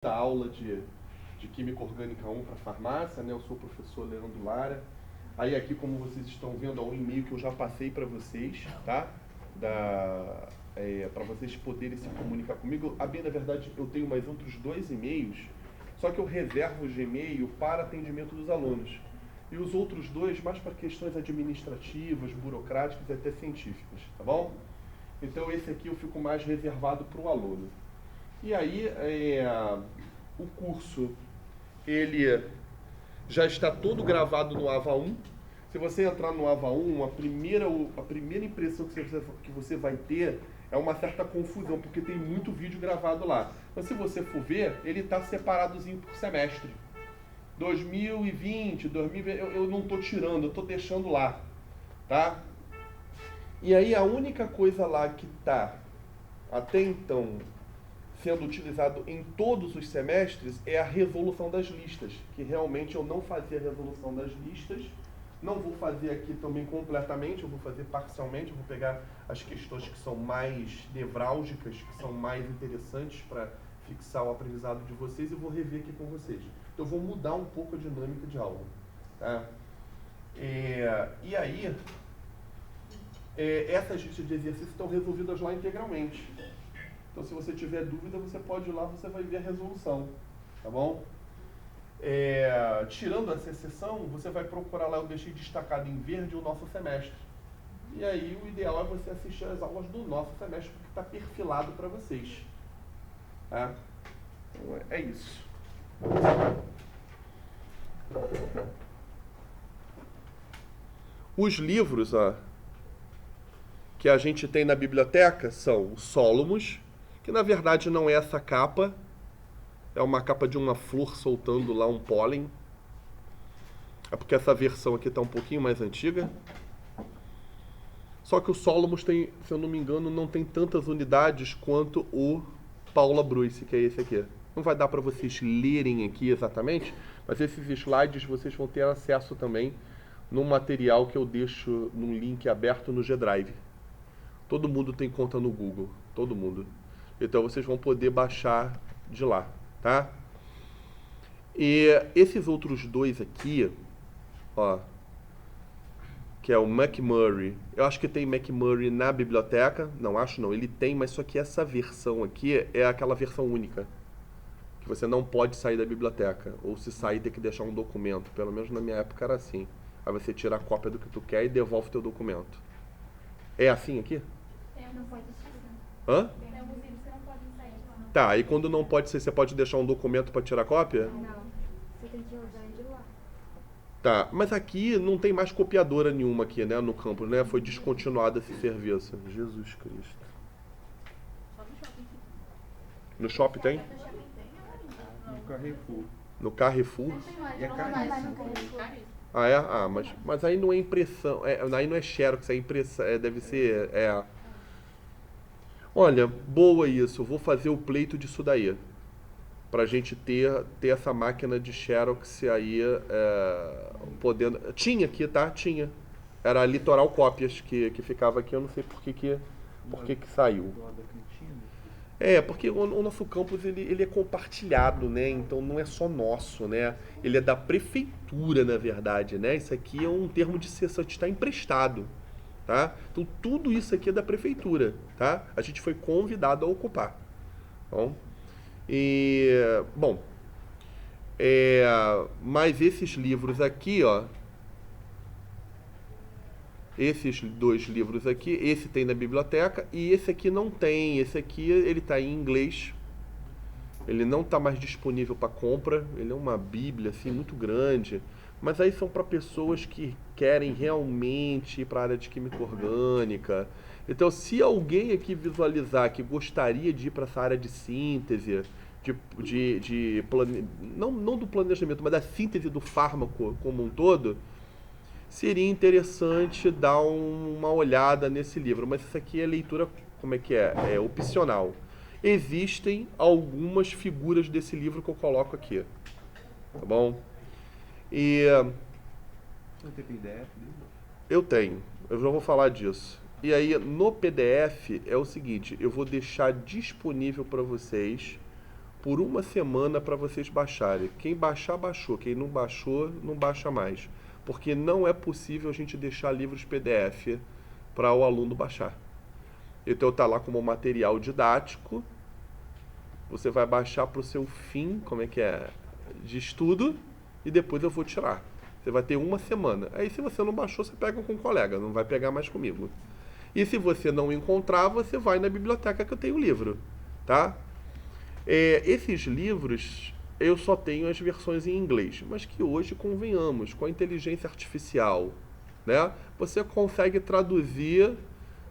Da aula de Química Orgânica 1 para farmácia, né? Eu sou o professor Leandro Lara. Aí aqui, como vocês estão vendo, há um e-mail que eu já passei para vocês, tá? Para vocês poderem se comunicar comigo. Bem, na verdade, eu tenho mais outros 2 e-mails, só que eu reservo os e-mail para atendimento dos alunos. E os outros 2 mais para questões administrativas, burocráticas e até científicas, tá bom? Então esse aqui eu fico mais reservado para o aluno. E aí, o curso, ele já está todo gravado no Ava 1. Se você entrar no Ava 1, a primeira impressão que você vai ter é uma certa confusão, porque tem muito vídeo gravado lá. Mas se você for ver, ele está separadozinho por semestre. 2020, 2020, eu não estou tirando, eu estou deixando lá, tá? E aí a única coisa lá que está, até então, sendo utilizado em todos os semestres é a resolução das listas, que realmente eu não fazia a resolução das listas, não vou fazer aqui também completamente, eu vou fazer parcialmente, eu vou pegar as questões que são mais nevrálgicas, que são mais interessantes para fixar o aprendizado de vocês e vou rever aqui com vocês. Então eu vou mudar um pouco a dinâmica de aula. Tá? E aí, essas listas de exercícios estão resolvidas lá integralmente. Então, se você tiver dúvida, você pode ir lá, você vai ver a resolução, tá bom? Tirando essa exceção, você vai procurar lá, eu deixei destacado em verde o nosso semestre. E aí, o ideal é você assistir às aulas do nosso semestre, porque está perfilado para vocês. Tá? Então, é isso. Os livros que a gente tem na biblioteca são o Solomos, que na verdade não é essa capa, é uma capa de uma flor soltando lá um pólen. É porque essa versão aqui está um pouquinho mais antiga. Só que o Solomos tem, se eu não me engano, não tem tantas unidades quanto o Paula Bruce, que é esse aqui. Não vai dar para vocês lerem aqui exatamente, mas esses slides vocês vão ter acesso também no material que eu deixo num link aberto no G-Drive. Todo mundo tem conta no Google, todo mundo. Então vocês vão poder baixar de lá, tá? E esses outros 2 aqui, ó, que é o McMurray. Eu acho que tem McMurray na biblioteca. Não, acho não. Ele tem, mas só que essa versão aqui é aquela versão única. Que você não pode sair da biblioteca. Ou se sair, tem que deixar um documento. Pelo menos na minha época era assim. Aí você tira a cópia do que tu quer e devolve o teu documento. É assim aqui? Não pode sair. Hã? Tem alguns livros que não podem sair. Tá, e quando não pode ser, você pode deixar um documento para tirar cópia? Não, você tem que usar de lá. Tá, mas aqui não tem mais copiadora nenhuma aqui, né, no campus, né? Foi descontinuado esse serviço. Jesus Cristo. Só no shopping. No shopping tem? No shopping tem, No Carrefour. No Carrefour? E é caríssimo. Ah, é? Ah, mas aí não é impressão, aí não é xerox, é impressão, deve ser, Olha, boa isso, eu vou fazer o pleito disso daí. Pra gente ter essa máquina de xerox aí, podendo... Tinha aqui, tá? Tinha. Era a Litoral Cópias que ficava aqui, eu não sei por que saiu. Do lado da cantina. Porque o nosso campus ele é compartilhado, né? Então não é só nosso, né? Ele é da prefeitura, na verdade, né? Isso aqui é um termo de cessão, está emprestado, tá? Então tudo isso aqui é da prefeitura, tá? A gente foi convidado a ocupar. Bom, mas esses livros aqui, ó, esses 2 livros aqui, esse tem na biblioteca e esse aqui não tem. Esse aqui ele está em inglês. Ele não está mais disponível para compra. Ele é uma bíblia assim muito grande. Mas aí são para pessoas que querem realmente ir para a área de química orgânica. Então, se alguém aqui visualizar que gostaria de ir para essa área de síntese, não do planejamento, mas da síntese do fármaco como um todo, seria interessante dar uma olhada nesse livro. Mas isso aqui é leitura, como é que é? É opcional. Existem algumas figuras desse livro que eu coloco aqui. Tá bom? Não tem PDF? Eu tenho. Eu já vou falar disso. E aí, no PDF, é o seguinte. Eu vou deixar disponível para vocês por uma semana para vocês baixarem. Quem baixar, baixou. Quem não baixou, não baixa mais. Porque não é possível a gente deixar livros PDF para o aluno baixar. Então tá lá como material didático. Você vai baixar para o seu fim, como é que é? De estudo, e depois eu vou tirar. Você vai ter uma semana. Aí se você não baixou, você pega com um colega, não vai pegar mais comigo. E se você não encontrar, você vai na biblioteca que eu tenho o livro, tá? Esses livros, eu só tenho as versões em inglês, mas que hoje, convenhamos, com a inteligência artificial, né? Você consegue traduzir,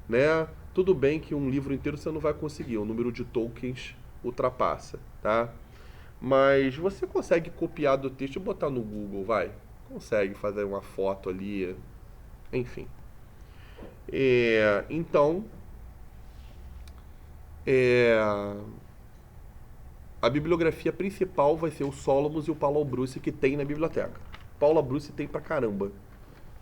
né? Tudo bem que um livro inteiro você não vai conseguir, o número de tokens ultrapassa, tá? Mas você consegue copiar do texto e botar no Google, vai? Consegue fazer uma foto ali, enfim. Então, a bibliografia principal vai ser o Solomons e o Paulo Bruce que tem na biblioteca. Paula Bruce tem pra caramba.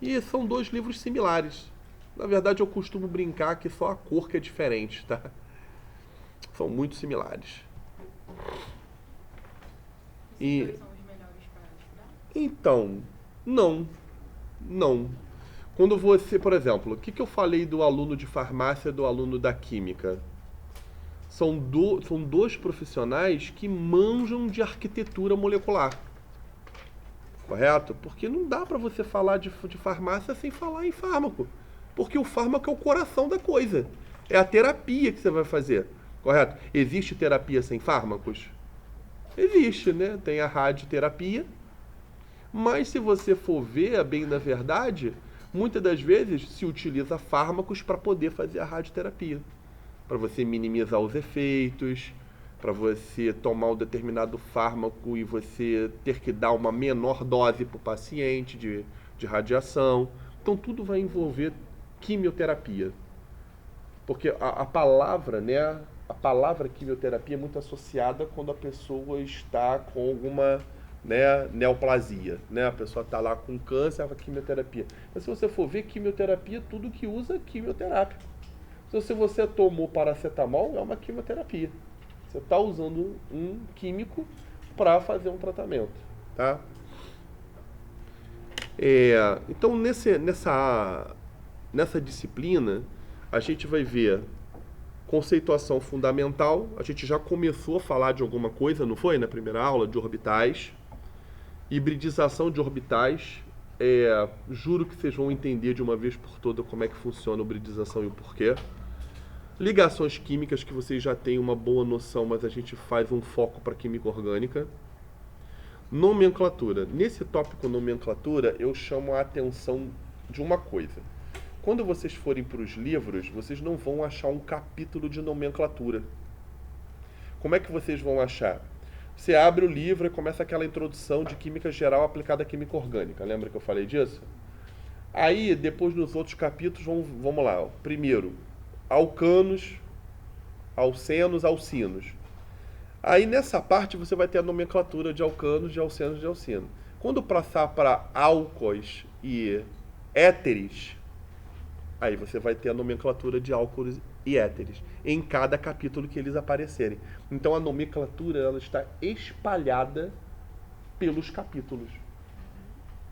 E são dois livros similares. Na verdade, eu costumo brincar que só a cor que é diferente, tá? São muito similares. Esses dois são os melhores para estudar? Então, não. Quando você, por exemplo, o que eu falei do aluno de farmácia e do aluno da química? São dois profissionais que manjam de arquitetura molecular. Correto? Porque não dá para você falar de farmácia sem falar em fármaco. Porque o fármaco é o coração da coisa. É a terapia que você vai fazer. Correto? Existe terapia sem fármacos? Existe, né? Tem a radioterapia. Mas se você for ver, bem na verdade, muitas das vezes se utiliza fármacos para poder fazer a radioterapia. Para você minimizar os efeitos, para você tomar um determinado fármaco e você ter que dar uma menor dose para o paciente de radiação. Então tudo vai envolver quimioterapia. Porque a palavra, né? A palavra quimioterapia é muito associada quando a pessoa está com alguma, né, neoplasia, né? A pessoa está lá com câncer, ela faz quimioterapia. Mas se você for ver, quimioterapia, tudo que usa é quimioterápico. Então, se você tomou paracetamol, é uma quimioterapia. Você está usando um químico para fazer um tratamento, tá? Então, nessa disciplina, a gente vai ver conceituação fundamental. A gente já começou a falar de alguma coisa, não foi? Na primeira aula, de orbitais. Hibridização de orbitais. Juro que vocês vão entender de uma vez por todas como é que funciona a hibridização e o porquê. Ligações químicas, que vocês já têm uma boa noção, mas a gente faz um foco para química orgânica. Nomenclatura. Nesse tópico nomenclatura, eu chamo a atenção de uma coisa. Quando vocês forem para os livros, vocês não vão achar um capítulo de nomenclatura. Como é que vocês vão achar? Você abre o livro e começa aquela introdução de química geral aplicada à química orgânica. Lembra que eu falei disso? Aí, depois nos outros capítulos, vamos lá. Primeiro, alcanos, alcenos, alcinos. Aí, nessa parte, você vai ter a nomenclatura de alcanos, de alcenos, de alcino. Quando passar para álcoois e éteres, aí você vai ter a nomenclatura de álcools e éteres em cada capítulo que eles aparecerem. Então a nomenclatura, ela está espalhada pelos capítulos.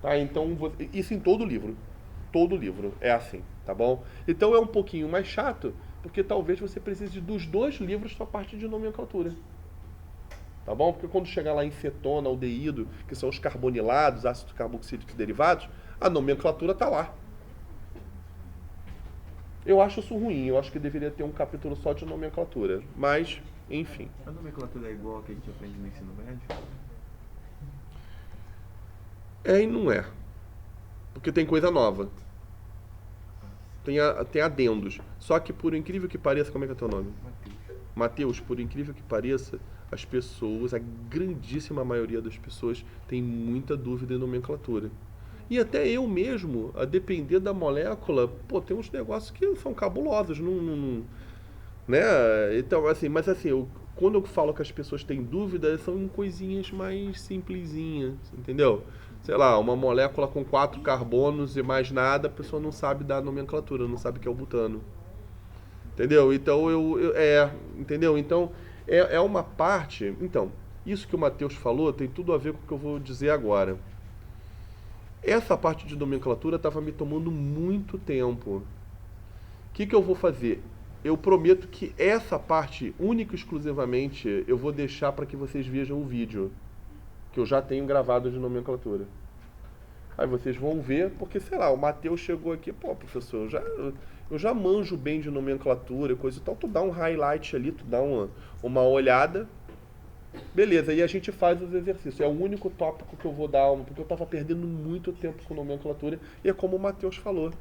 Tá? Então isso em todo livro. Todo livro é assim, tá bom? Então é um pouquinho mais chato, porque talvez você precise dos dois livros para a parte de nomenclatura. Tá bom? Porque quando chegar lá em cetona, aldeído, que são os carbonilados, ácido carboxílicos derivados, a nomenclatura está lá. Eu acho isso ruim, eu acho que deveria ter um capítulo só de nomenclatura. Mas, enfim. A nomenclatura é igual a que a gente aprende no ensino médio? E não é. Porque tem coisa nova. Tem adendos. Só que, por incrível que pareça, como é que é o teu nome? Mateus, por incrível que pareça, as pessoas, a grandíssima maioria das pessoas, tem muita dúvida em nomenclatura. E até eu mesmo, a depender da molécula, tem uns negócios que são cabulosos, né? Então, assim, mas assim, quando eu falo que as pessoas têm dúvidas, são em coisinhas mais simplesinhas, entendeu? Sei lá, uma molécula com 4 carbonos e mais nada, a pessoa não sabe dar nomenclatura, não sabe o que é o butano. Entendeu? Então, entendeu? Então, É uma parte... Então, isso que o Matheus falou tem tudo a ver com o que eu vou dizer agora. Essa parte de nomenclatura estava me tomando muito tempo. O que eu vou fazer? Eu prometo que essa parte, única e exclusivamente, eu vou deixar para que vocês vejam o vídeo que eu já tenho gravado de nomenclatura. Aí vocês vão ver, porque, sei lá, o Matheus chegou aqui, pô, professor, eu já manjo bem de nomenclatura e coisa e tal, tu dá um highlight ali, tu dá uma olhada, beleza, e a gente faz os exercícios. É o único tópico que eu vou dar, porque eu estava perdendo muito tempo com nomenclatura, e é como o Matheus falou,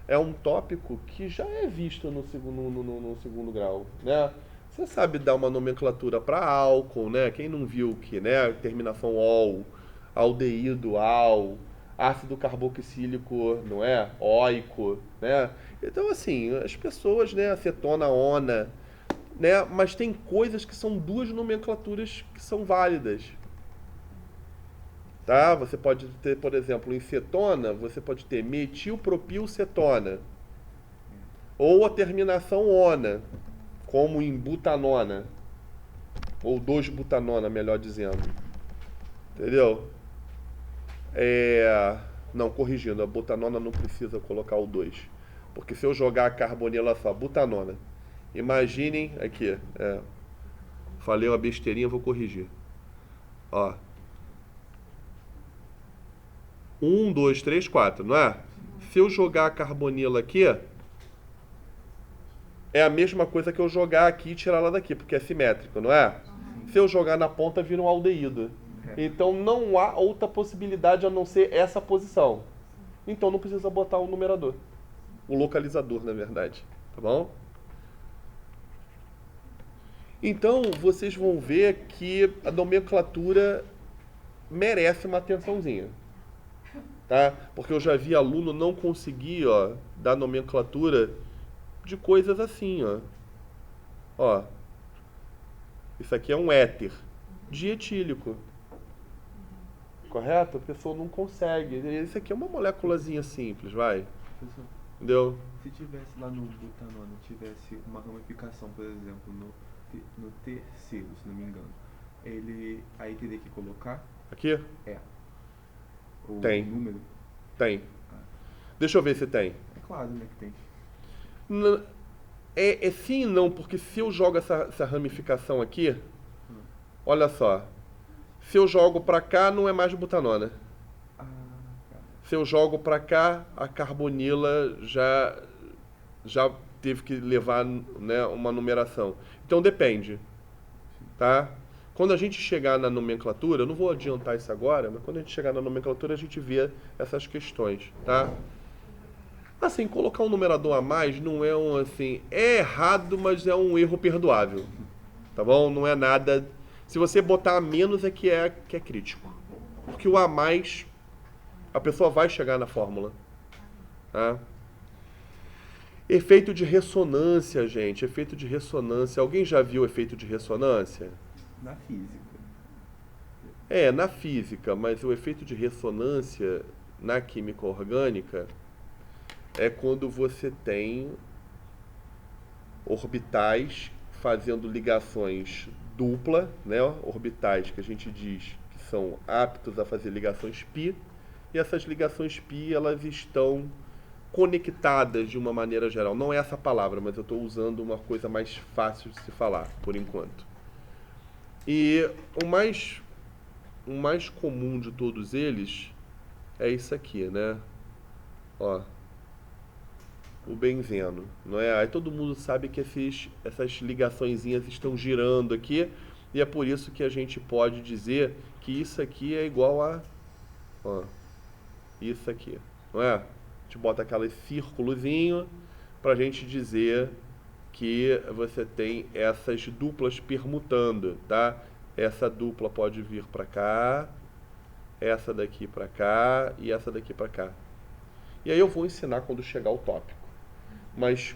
é um tópico que já é visto no segundo grau, né? Você sabe dar uma nomenclatura para álcool, né? Quem não viu que, né? Terminação ol, aldeído, al, ácido carboxílico, não é? Oico, né? Então, assim, as pessoas, né? Acetona, ona, né? Mas tem coisas que são duas nomenclaturas que são válidas. Tá? Você pode ter, por exemplo, em cetona, você pode ter metilpropilcetona. Ou a terminação ona, como em butanona. Ou 2-butanona, melhor dizendo. Entendeu? Não, corrigindo, a butanona não precisa colocar o 2. Porque se eu jogar a carbonila só, butanona. Imaginem, aqui, falei uma besteirinha, vou corrigir. Ó. 1, 2, 3, 4, não é? Se eu jogar a carbonila aqui, é a mesma coisa que eu jogar aqui e tirar ela daqui, porque é simétrico, não é? Se eu jogar na ponta, vira um aldeído. Então não há outra possibilidade a não ser essa posição. Então não precisa botar o numerador. O localizador, na verdade. Tá bom? Então vocês vão ver que a nomenclatura merece uma atençãozinha. Tá? Porque eu já vi aluno não conseguir, ó, dar nomenclatura de coisas assim, ó. Ó. Isso aqui é um éter dietílico. Correto? A pessoa não consegue. Isso aqui é uma moléculazinha simples, vai. Professor, Entendeu? se tivesse lá no butanona, tivesse uma ramificação, por exemplo, no terceiro, se não me engano, ele aí teria que colocar Aqui? o Tem. número? Tem. Deixa eu ver se tem. É claro, né, que tem. É sim e não, porque se eu jogo essa ramificação aqui, olha só. Se eu jogo pra cá, não é mais butanona. Tá. Se eu jogo pra cá, a carbonila já teve que levar, né, uma numeração. Então depende, tá? Quando a gente chegar na nomenclatura, eu não vou adiantar isso agora, mas quando a gente chegar na nomenclatura a gente vê essas questões, tá? Assim, colocar um numerador a mais não é é errado, mas é um erro perdoável, tá bom? Não é nada. Se você botar a menos é crítico, porque o a mais a pessoa vai chegar na fórmula, tá? Efeito de ressonância, gente. Efeito de ressonância. Alguém já viu efeito de ressonância? Na física. Na física, mas o efeito de ressonância na química orgânica é quando você tem orbitais fazendo ligações dupla, né? Orbitais que a gente diz que são aptos a fazer ligações π, e essas ligações π, elas estão conectadas de uma maneira geral. Não é essa palavra, mas eu estou usando uma coisa mais fácil de se falar, por enquanto. E o mais comum de todos eles é isso aqui, né? Ó, o benzeno, não é? Aí todo mundo sabe que essas ligaçõezinhas estão girando aqui, e é por isso que a gente pode dizer que isso aqui é igual a, ó, isso aqui, não é? A gente bota aquele círculozinho para a gente dizer que você tem essas duplas permutando, tá? Essa dupla pode vir para cá, essa daqui para cá e essa daqui para cá. E aí eu vou ensinar quando chegar o tópico. Mas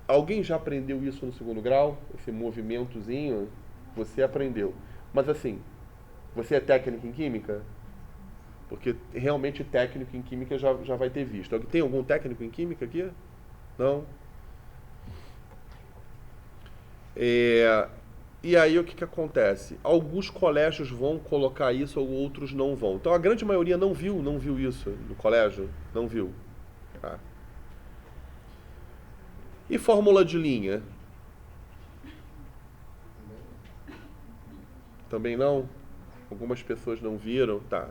alguém já aprendeu isso no segundo grau? Esse movimentozinho? Você aprendeu. Mas assim, você é técnico em química? Porque realmente técnico em química já vai ter visto. Tem algum técnico em química aqui? Não? E aí o que que acontece? Alguns colégios vão colocar isso, ou outros não vão. Então a grande maioria não viu isso no colégio, não viu. Tá? E fórmula de linha? Também não? Algumas pessoas não viram, tá?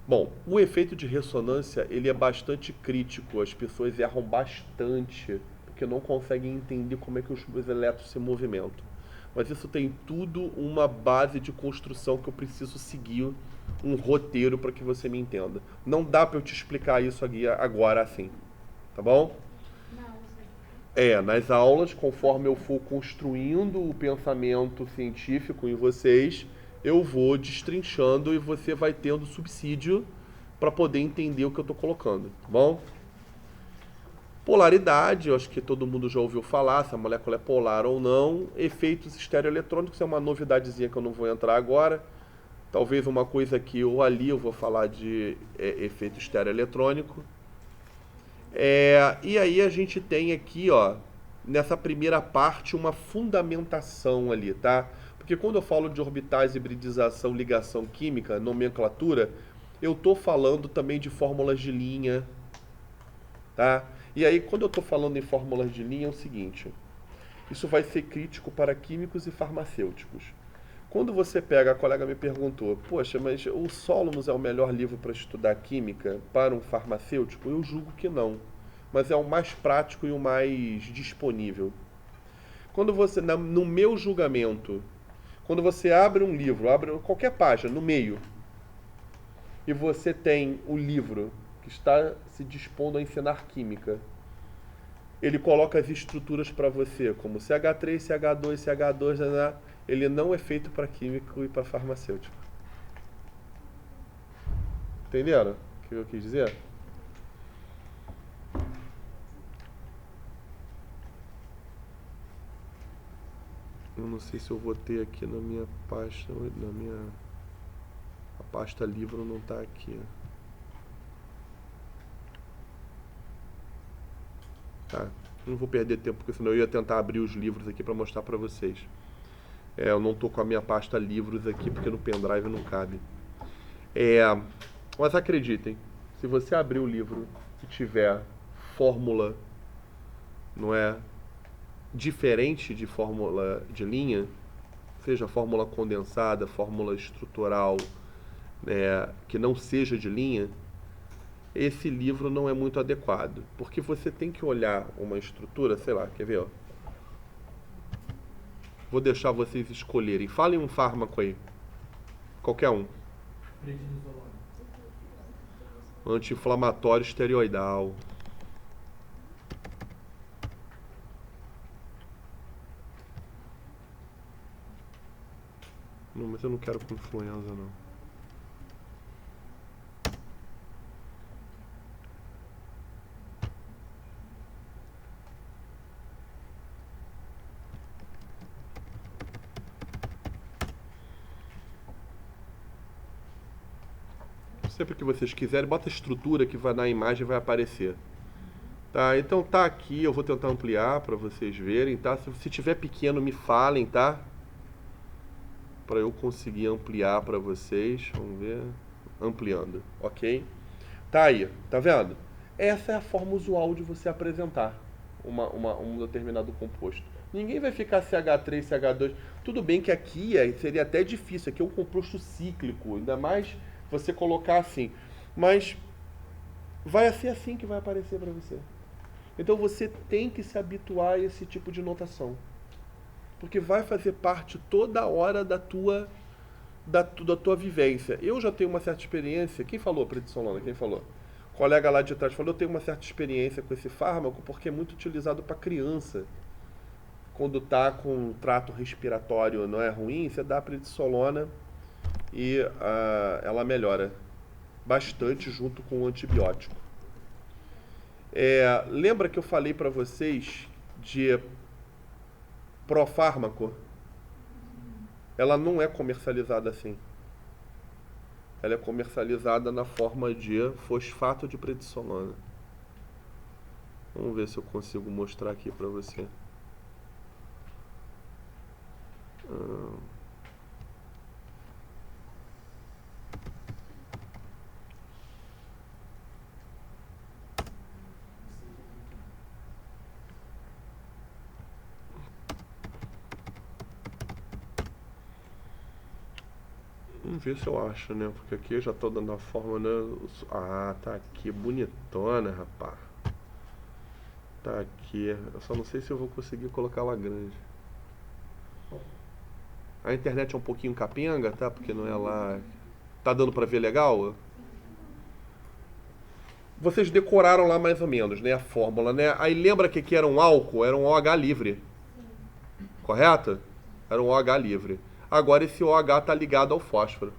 Bom, o efeito de ressonância, ele é bastante crítico. As pessoas erram bastante, porque não conseguem entender como é que os elétrons se movimentam. Mas isso tem tudo uma base de construção que eu preciso seguir um roteiro para que você me entenda. Não dá para eu te explicar isso aqui agora assim, tá bom? Nas aulas, conforme eu for construindo o pensamento científico em vocês, eu vou destrinchando e você vai tendo subsídio para poder entender o que eu estou colocando, tá bom? Polaridade, eu acho que todo mundo já ouviu falar, se a molécula é polar ou não. Efeitos estereoeletrônicos é uma novidadezinha que eu não vou entrar agora. Talvez uma coisa que ou ali eu vou falar de efeito estereoeletrônico. E aí a gente tem aqui, ó, nessa primeira parte, uma fundamentação ali, tá? Porque quando eu falo de orbitais, hibridização, ligação química, nomenclatura, eu estou falando também de fórmulas de linha, tá? E aí, quando eu estou falando em fórmulas de linha, é o seguinte, isso vai ser crítico para químicos e farmacêuticos. Quando você pega, a colega me perguntou, poxa, mas o Solomons é o melhor livro para estudar química para um farmacêutico? Eu julgo que não, mas é o mais prático e o mais disponível. Quando você, no meu julgamento, quando você abre um livro, abre qualquer página, no meio, e você tem o livro que está se dispondo a ensinar química, ele coloca as estruturas para você, como CH3, CH2, CH2, ele não é feito para químico e para farmacêutico. Entenderam o que eu quis dizer? Eu não sei se eu vou ter aqui na minha pasta, a pasta livro não está aqui. Tá? Não vou perder tempo, porque senão eu ia tentar abrir os livros aqui para mostrar para vocês. Eu não tô com a minha pasta livros aqui, porque no pendrive não cabe. Mas acreditem, se você abrir o livro e tiver fórmula, não é, diferente de fórmula de linha, seja fórmula condensada, fórmula estrutural, que não seja de linha, esse livro não é muito adequado, porque você tem que olhar uma estrutura, sei lá, quer ver, ó? Vou deixar vocês escolherem. Falem um fármaco aí. Qualquer um. Anti-inflamatório esteroidal. Não, mas eu não quero com influenza, não. Sempre que vocês quiserem, bota a estrutura que vai na imagem vai aparecer. Tá, então tá aqui, eu vou tentar ampliar para vocês verem, tá? Se tiver pequeno, me falem, tá? Para eu conseguir ampliar para vocês. Vamos ver. Ampliando, ok? Tá aí, tá vendo? Essa é a forma usual de você apresentar um determinado composto. Ninguém vai ficar CH3, CH2. Tudo bem que aqui seria até difícil, aqui é um composto cíclico, ainda mais você colocar assim. Mas vai ser assim que vai aparecer para você. Então você tem que se habituar a esse tipo de notação. Porque vai fazer parte toda hora da tua vivência. Eu já tenho uma certa experiência. Quem falou, prednissolona? Quem falou? O colega lá de trás falou, eu tenho uma certa experiência com esse fármaco porque é muito utilizado para criança. Quando está com um trato respiratório não é ruim, você dá prednissolona e ela melhora bastante junto com o antibiótico. Lembra que eu falei para vocês de profármaco? Ela não é comercializada assim. Ela é comercializada na forma de fosfato de prednissolona. Vamos ver se eu consigo mostrar aqui para você. Ah. Vamos ver se eu acho, né? Porque aqui eu já tô dando a forma, né? Ah, tá aqui, bonitona, rapaz. Tá aqui. Eu só não sei se eu vou conseguir colocar ela grande. A internet é um pouquinho capenga, tá? Porque não é lá. Tá dando pra ver legal? Vocês decoraram lá mais ou menos, né? A fórmula, né? Aí lembra que aqui era um álcool? Era um OH livre. Correto? Era um OH livre. Agora esse OH tá ligado ao fósforo.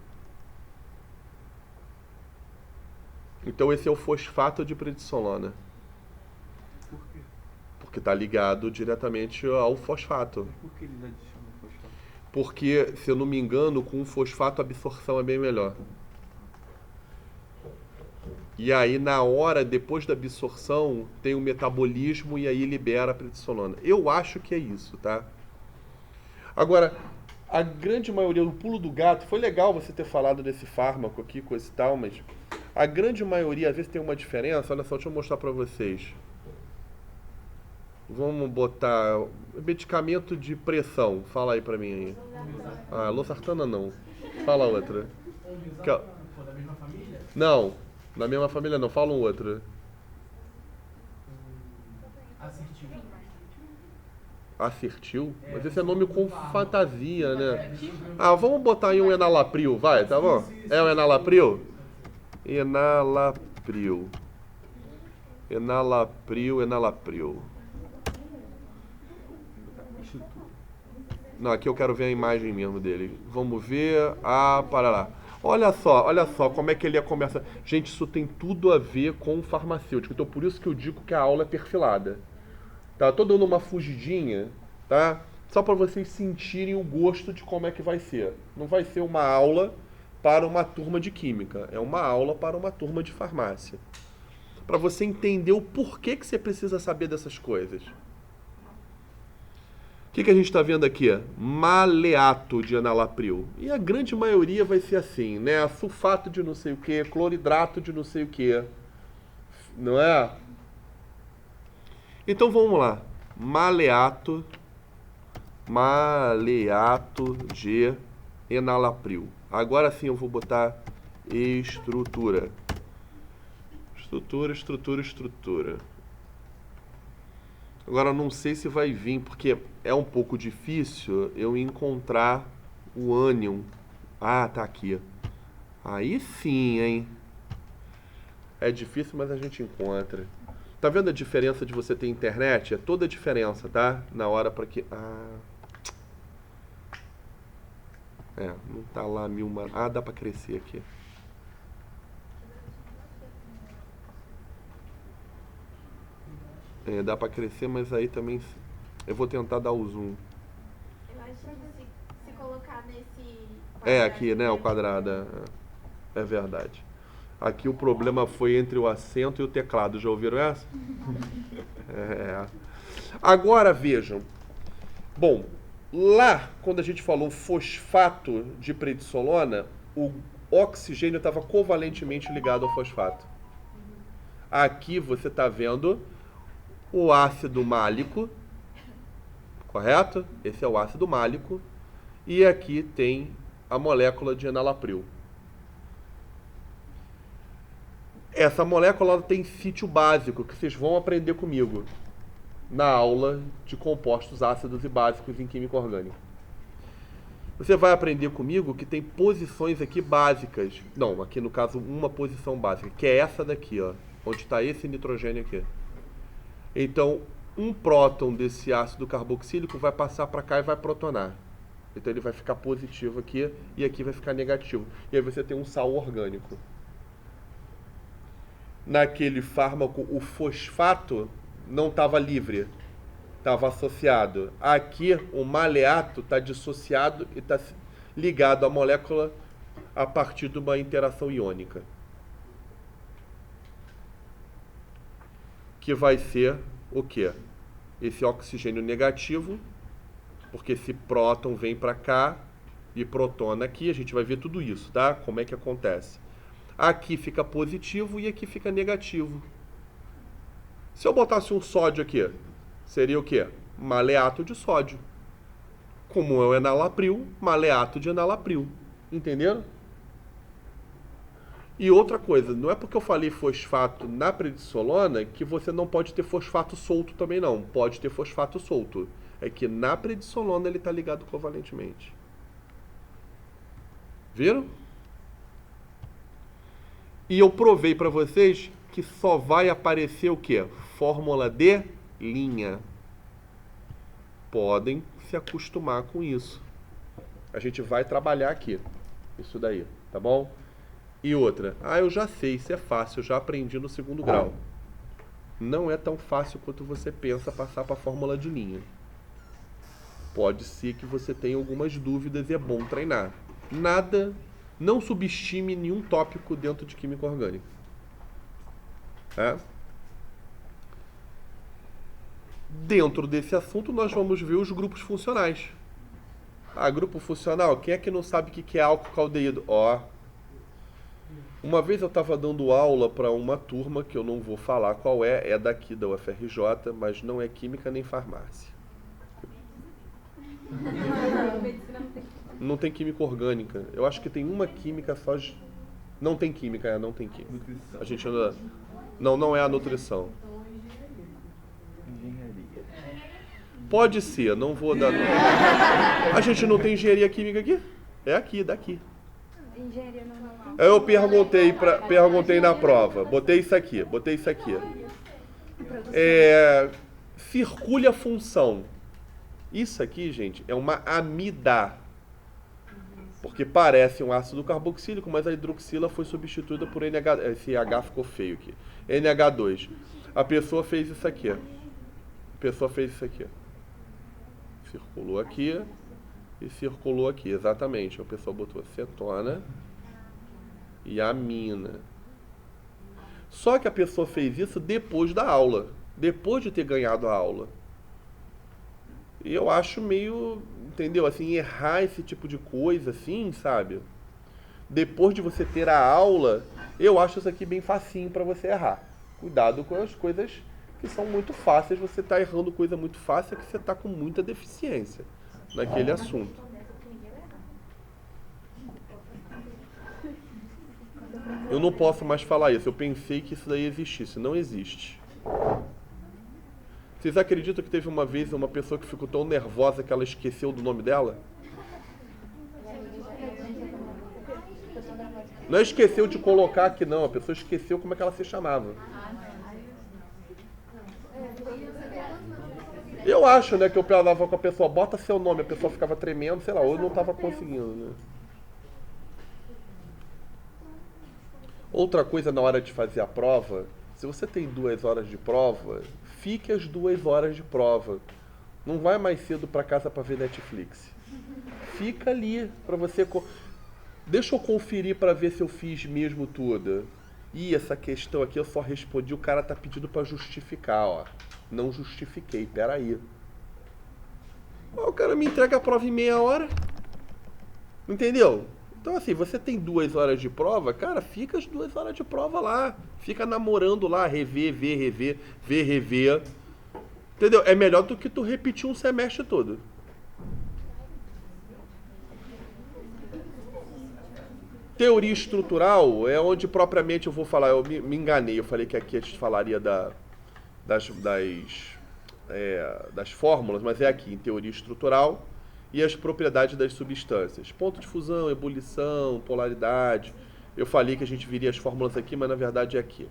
Então esse é o fosfato de prednisolona. Por quê? Porque tá ligado diretamente ao fosfato. Mas por que eles adicionam fosfato? Porque, se eu não me engano, com o fosfato a absorção é bem melhor. E aí, na hora, depois da absorção, tem o metabolismo e aí libera a prednisolona. Eu acho que é isso, tá? Agora, a grande maioria, o pulo do gato, foi legal você ter falado desse fármaco aqui, coisa e tal, mas a grande maioria, às vezes tem uma diferença. Olha só, deixa eu mostrar pra vocês. Vamos botar medicamento de pressão. Fala aí pra mim aí. Ah, losartana não. Fala outra. Que... Da mesma família? Não, na mesma família não. Fala um outro. Assertivo. Acertil? Mas esse é nome com fantasia, né? Ah, vamos botar aí um enalapril, vai, tá bom? É o enalapril? Enalapril. Enalapril. Não, aqui eu quero ver a imagem mesmo dele. Vamos ver. Ah, para lá. Olha só como é que ele começa. Gente, isso tem tudo a ver com o farmacêutico. Então por isso que eu digo que a aula é perfilada. Tá? Tô dando uma fugidinha, tá? Só para vocês sentirem o gosto de como é que vai ser. Não vai ser uma aula para uma turma de química. É uma aula para uma turma de farmácia. Para você entender o porquê que você precisa saber dessas coisas. O que a gente está vendo aqui? Maleato de enalapril. E a grande maioria vai ser assim, né? Sulfato de não sei o que, cloridrato de não sei o que. Não é? Então vamos lá. Maleato de enalapril. Agora sim eu vou botar estrutura. Estrutura. Agora eu não sei se vai vir, porque é um pouco difícil eu encontrar o ânion. Ah, tá aqui. Aí sim, hein? É difícil, mas a gente encontra. Tá vendo a diferença de você ter internet? É toda a diferença, tá? Na hora para que... não tá lá mil... Ah, dá pra crescer aqui. Dá pra crescer, mas aí também... Eu vou tentar dar o zoom. Eu acho que se colocar nesse... Aqui, né? O quadrado. É verdade. Aqui o problema foi entre o acento e o teclado. Já ouviram essa? Agora vejam. Bom, lá, quando a gente falou fosfato de prednisolona, o oxigênio estava covalentemente ligado ao fosfato. Aqui você está vendo o ácido málico, correto? Esse é o ácido málico. E aqui tem a molécula de enalapril. Essa molécula ela tem sítio básico, que vocês vão aprender comigo na aula de compostos ácidos e básicos em química orgânica. Você vai aprender comigo que tem posições aqui básicas. Não, aqui no caso uma posição básica, que é essa daqui, ó, onde está esse nitrogênio aqui. Então, um próton desse ácido carboxílico vai passar para cá e vai protonar. Então ele vai ficar positivo aqui e aqui vai ficar negativo. E aí você tem um sal orgânico. Naquele fármaco, o fosfato não estava livre, estava associado. Aqui, o maleato está dissociado e está ligado à molécula a partir de uma interação iônica. Que vai ser o quê? Esse oxigênio negativo Porque esse próton vem para cá e protona aqui, a gente vai ver tudo isso, tá? Como é que acontece. Aqui fica positivo e aqui fica negativo. Se eu botasse um sódio aqui, seria o quê? Maleato de sódio. Como é o enalapril, maleato de enalapril. Entenderam? E outra coisa, não é porque eu falei fosfato na prednisolona que você não pode ter fosfato solto também não. Pode ter fosfato solto. É que na prednisolona ele está ligado covalentemente. Viram? E eu provei para vocês que só vai aparecer o quê? Fórmula de linha. Podem se acostumar com isso. A gente vai trabalhar aqui. Isso daí, tá bom? E outra, eu já sei, isso é fácil, eu já aprendi no 2º grau. Não é tão fácil quanto você pensa passar para a fórmula de linha. Pode ser que você tenha algumas dúvidas e é bom treinar. Não subestime nenhum tópico dentro de química orgânica. Tá? Dentro desse assunto nós vamos ver os grupos funcionais. Grupo funcional, quem é que não sabe o que é álcool-caldeído? Uma vez eu estava dando aula para uma turma, que eu não vou falar qual é daqui da UFRJ, mas não é química nem farmácia. Não tem química orgânica. Eu acho que tem uma química só. Não tem química, não tem química. Nutrição. A gente não é a nutrição. Engenharia. Pode ser, não vou dar. A gente não tem engenharia química aqui? É aqui, daqui. Engenharia normal. Eu perguntei na prova, botei isso aqui. Circule a função. Isso aqui, gente, é uma amida. Porque parece um ácido carboxílico, mas a hidroxila foi substituída por NH. Esse H ficou feio aqui. NH2. A pessoa fez isso aqui. Circulou aqui e circulou aqui, exatamente. A pessoa botou acetona e amina. Só que a pessoa fez isso depois da aula, depois de ter ganhado a aula. E eu acho meio, entendeu? Assim, errar esse tipo de coisa, assim, sabe? Depois de você ter a aula, eu acho isso aqui bem facinho para você errar. Cuidado com as coisas que são muito fáceis. Você está errando coisa muito fácil, é que você está com muita deficiência naquele assunto. Eu não posso mais falar isso. Eu pensei que isso daí existisse. Não existe. Vocês acreditam que teve uma vez uma pessoa que ficou tão nervosa que ela esqueceu do nome dela? Não esqueceu de colocar aqui, não. A pessoa esqueceu como é que ela se chamava. Eu acho, né, que eu falava com a pessoa, bota seu nome, a pessoa ficava tremendo, sei lá, ou eu não estava conseguindo, né? Outra coisa na hora de fazer a prova, se você tem 2 horas de prova, fique as 2 horas de prova. Não vai mais cedo para casa para ver Netflix. Fica ali para você... Deixa eu conferir para ver se eu fiz mesmo tudo. E essa questão aqui eu só respondi, o cara tá pedindo para justificar, ó. Não justifiquei, peraí. O cara me entrega a prova em meia hora. Entendeu? Então assim, você tem 2 horas de prova, cara, fica as 2 horas de prova lá. Fica namorando lá, rever, rever. Entendeu? É melhor do que tu repetir um semestre todo. Teoria estrutural é onde propriamente eu vou falar, eu me enganei, eu falei que aqui a gente falaria das fórmulas, mas é aqui, em teoria estrutural, e as propriedades das substâncias. Ponto de fusão, ebulição, polaridade. Eu falei que a gente viria as fórmulas aqui, mas na verdade é aqui.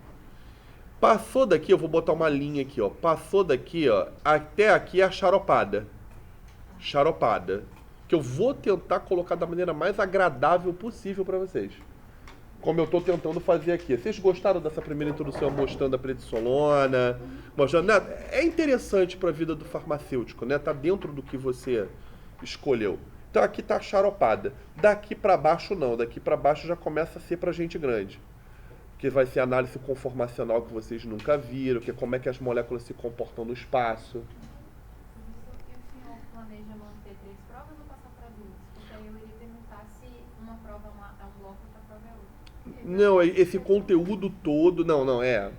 Passou daqui, eu vou botar uma linha aqui, ó. Passou daqui, ó, até aqui é a charopada. Charopada. Que eu vou tentar colocar da maneira mais agradável possível para vocês. Como eu estou tentando fazer aqui. Vocês gostaram dessa primeira introdução mostrando a prednisolona? Mostrando, né? É interessante para a vida do farmacêutico, né? Tá dentro do que você escolheu. Então aqui tá a charopada. Daqui para baixo não. Daqui para baixo já começa a ser para gente grande. Que vai ser análise conformacional que vocês nunca viram, que é como é que as moléculas se comportam no espaço. E o senhor planeja manter prova é um bloco, outra prova é outro. Não, esse conteúdo todo,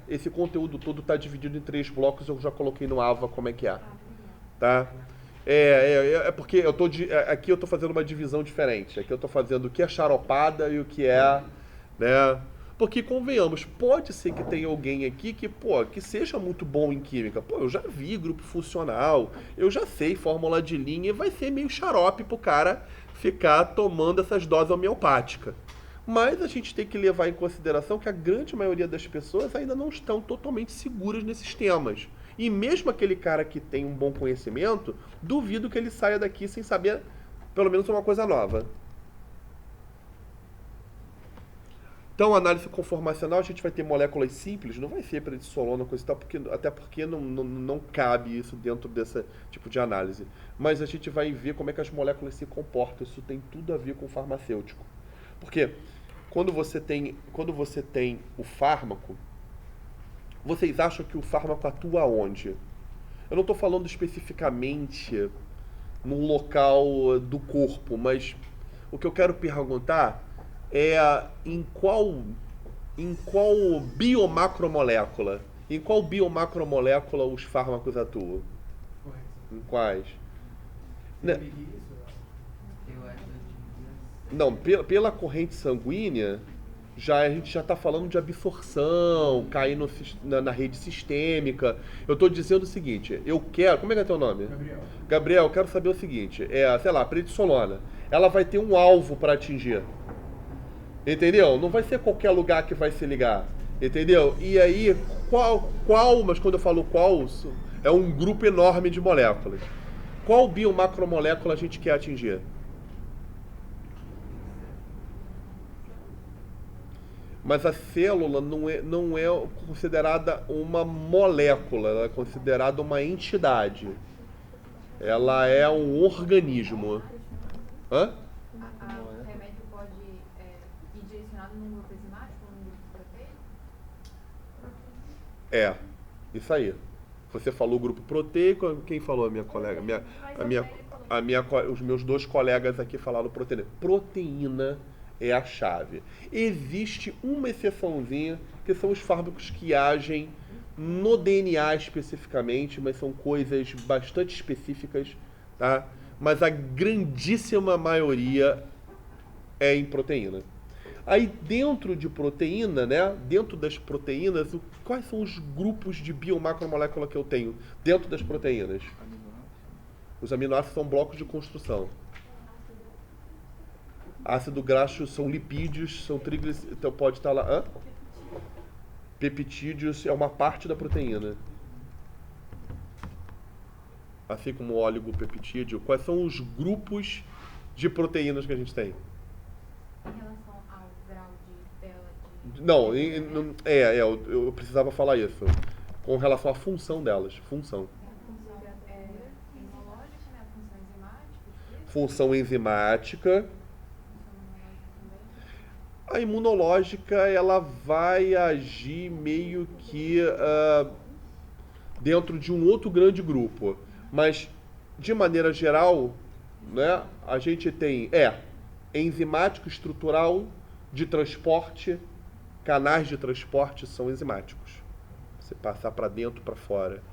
esse conteúdo todo está dividido em 3 blocos, eu já coloquei no AVA como é que é, tá? É porque aqui eu tô fazendo uma divisão diferente, aqui eu tô fazendo o que é charopada e o que é, né? Porque, convenhamos, pode ser que tenha alguém aqui que seja muito bom em química. Pô, eu já vi grupo funcional, eu já sei fórmula de linha, e vai ser meio xarope pro cara ficar tomando essas doses homeopáticas. Mas a gente tem que levar em consideração que a grande maioria das pessoas ainda não estão totalmente seguras nesses temas. E mesmo aquele cara que tem um bom conhecimento, duvido que ele saia daqui sem saber pelo menos uma coisa nova. Então, análise conformacional, a gente vai ter moléculas simples, não vai ser prednisolona, coisa e tal, até porque não cabe isso dentro desse tipo de análise. Mas a gente vai ver como é que as moléculas se comportam, isso tem tudo a ver com o farmacêutico. Porque quando você tem o fármaco, vocês acham que o fármaco atua onde? Eu não estou falando especificamente num local do corpo, mas o que eu quero perguntar é em qual biomacromolécula? Em qual biomacromolécula os fármacos atuam? Correto. Em quais? Né? Teve isso, Não, pela corrente sanguínea, a gente já está falando de absorção, cair na rede sistêmica. Eu estou dizendo o seguinte, como é que é teu nome? Gabriel. Gabriel, eu quero saber o seguinte, sei lá, a prednisolona, ela vai ter um alvo para atingir. Entendeu? Não vai ser qualquer lugar que vai se ligar. Entendeu? E aí, mas quando eu falo qual, é um grupo enorme de moléculas. Qual biomacromolécula a gente quer atingir? Mas a célula não é considerada uma molécula, ela é considerada uma entidade. Ela é um organismo. Hã? O remédio pode ir direcionado num grupo enzimático ou num grupo proteico? Isso aí. Você falou o grupo proteico, quem falou? A minha colega? Os meus 2 colegas aqui falaram proteína. Proteína é a chave. Existe uma exceçãozinha, que são os fármacos que agem no DNA especificamente, mas são coisas bastante específicas, tá? Mas a grandíssima maioria é em proteína. Aí dentro de proteína, né? Dentro das proteínas, quais são os grupos de biomacromolécula que eu tenho dentro das proteínas? Os aminoácidos são blocos de construção. Ácido graxo são lipídios, são triglicéridos, então pode estar lá. Peptídeos é uma parte da proteína. Assim como o oligopeptídeo. Quais são os grupos de proteínas que a gente tem? Em relação ao grau de dela de... Eu precisava falar isso. Com relação à função delas. Função. Imunológica, né? A função enzimática. Função enzimática. A imunológica, ela vai agir meio que dentro de um outro grande grupo. Mas, de maneira geral, né, a gente tem enzimático, estrutural, de transporte, canais de transporte são enzimáticos. Você passar para dentro, para fora.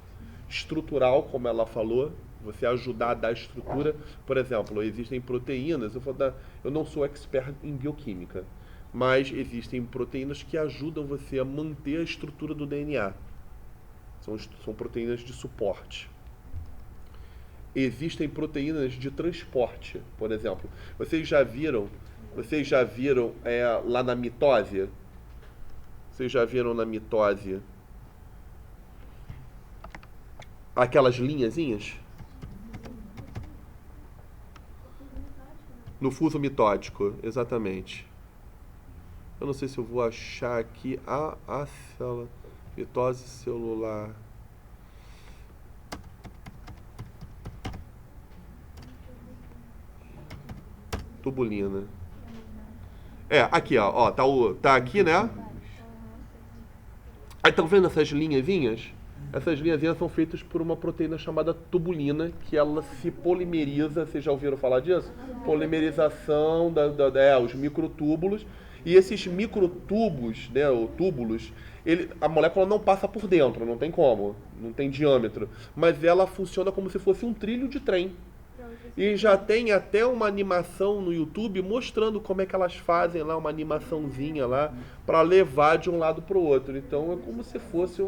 Estrutural, como ela falou, você ajudar a dar estrutura. Por exemplo, existem proteínas, eu não sou expert em bioquímica, mas existem proteínas que ajudam você a manter a estrutura do DNA. São proteínas de suporte. Existem proteínas de transporte, por exemplo. Vocês já viram lá na mitose? Vocês já viram na mitose aquelas linhazinhas? No fuso mitótico, exatamente. Eu não sei se eu vou achar aqui a célula. Mitose celular. Tubulina. Aqui, tá aqui, né? Aí estão vendo essas linhazinhas? Essas linhazinhas são feitas por uma proteína chamada tubulina, que ela se polimeriza. Vocês já ouviram falar disso? Polimerização os microtúbulos. E esses microtubos, né, ou túbulos, a molécula não passa por dentro, não tem como, não tem diâmetro. Mas ela funciona como se fosse um trilho de trem. E já tem até uma animação no YouTube mostrando como é que elas fazem lá, uma animaçãozinha lá, para levar de um lado para o outro. Então é como se fosse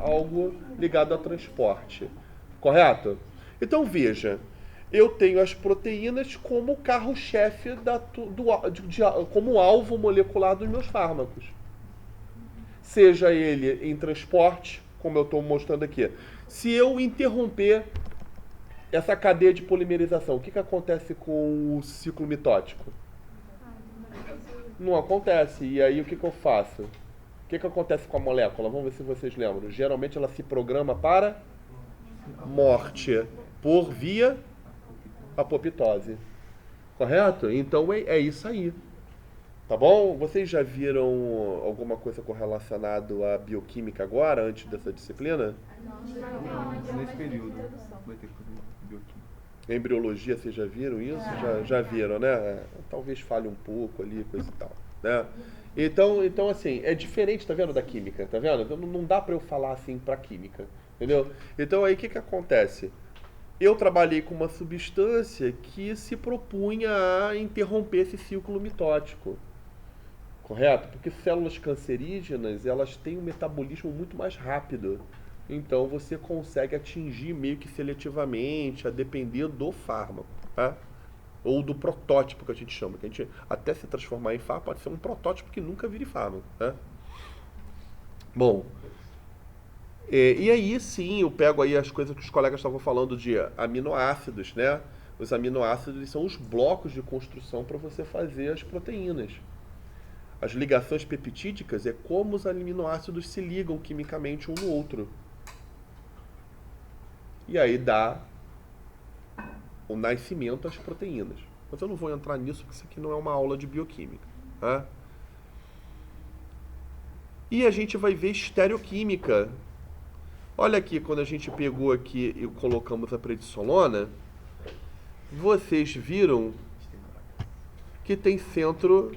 algo ligado a transporte. Correto? Então veja, eu tenho as proteínas como carro-chefe como alvo molecular dos meus fármacos. Seja ele em transporte, como eu estou mostrando aqui. Se eu interromper essa cadeia de polimerização, o que acontece com o ciclo mitótico? Não acontece. E aí o que eu faço? O que acontece com a molécula? Vamos ver se vocês lembram. Geralmente ela se programa para morte por via apoptose. Correto? Então é isso aí. Tá bom? Vocês já viram alguma coisa correlacionada à bioquímica agora, antes dessa disciplina? Nesse período vai ter bioquímica. Embriologia, vocês já viram isso? Já viram, né? Talvez fale um pouco ali, coisa e tal, né? Então assim, é diferente, tá vendo, da química, tá vendo? Não dá pra eu falar assim pra química, entendeu? Então aí o que acontece? Eu trabalhei com uma substância que se propunha a interromper esse ciclo mitótico, correto? Porque células cancerígenas, elas têm um metabolismo muito mais rápido. Então você consegue atingir meio que seletivamente, a depender do fármaco, tá? Ou do protótipo que a gente chama, que a gente até se transformar em fármaco pode ser um protótipo que nunca vire fármaco, tá? Bom, e aí sim eu pego aí as coisas que os colegas estavam falando de aminoácidos, né? Os aminoácidos são os blocos de construção para você fazer as proteínas. As ligações peptídicas é como os aminoácidos se ligam quimicamente um no outro. E aí dá o nascimento às proteínas. Mas eu não vou entrar nisso, porque isso aqui não é uma aula de bioquímica. Tá? E a gente vai ver estereoquímica. Olha aqui, quando a gente pegou aqui e colocamos a prednisolona, vocês viram que tem centro...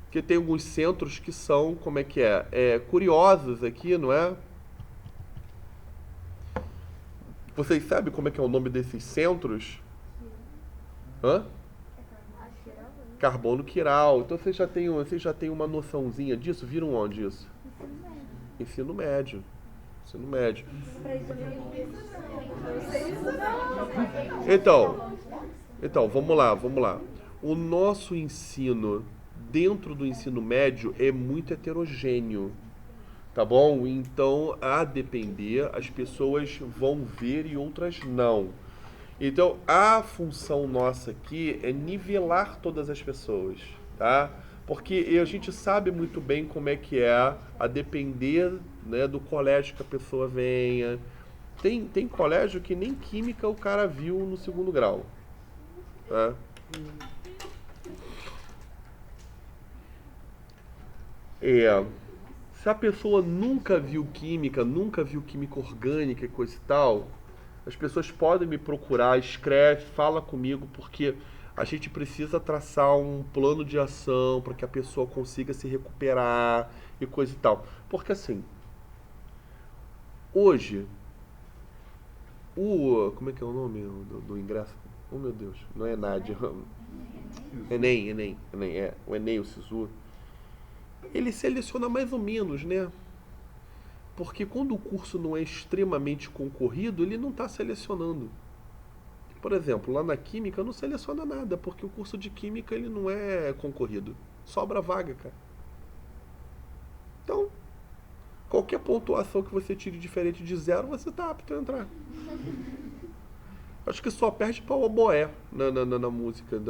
que tem alguns centros que são, como é que é? Curiosos aqui, não é? Vocês sabem como é que é o nome desses centros? Hã? Carbono quiral. Então vocês já têm uma noçãozinha disso? Viram onde isso? Ensino médio. Ensino médio. Então, vamos lá. O nosso ensino dentro do ensino médio é muito heterogêneo, tá bom? Então, a depender, as pessoas vão ver e outras não. Então, a função nossa aqui é nivelar todas as pessoas, tá? Porque a gente sabe muito bem como é que é, a depender, né, do colégio que a pessoa venha. Tem colégio que nem química o cara viu no segundo grau, tá? Se a pessoa nunca viu química orgânica e coisa e tal, as pessoas podem me procurar, escreve, fala comigo, porque a gente precisa traçar um plano de ação para que a pessoa consiga se recuperar e coisa e tal. Porque assim, hoje, como é que é o nome do ingresso? Oh meu Deus, não é ENAD, Enem, o Enem, o SISU. Ele seleciona mais ou menos, né? Porque quando o curso não é extremamente concorrido, ele não está selecionando. Por exemplo, lá na Química não seleciona nada, porque o curso de Química ele não é concorrido. Sobra vaga, cara. Então, qualquer pontuação que você tire diferente de 0, você está apto a entrar. Acho que só perde para o oboé na música,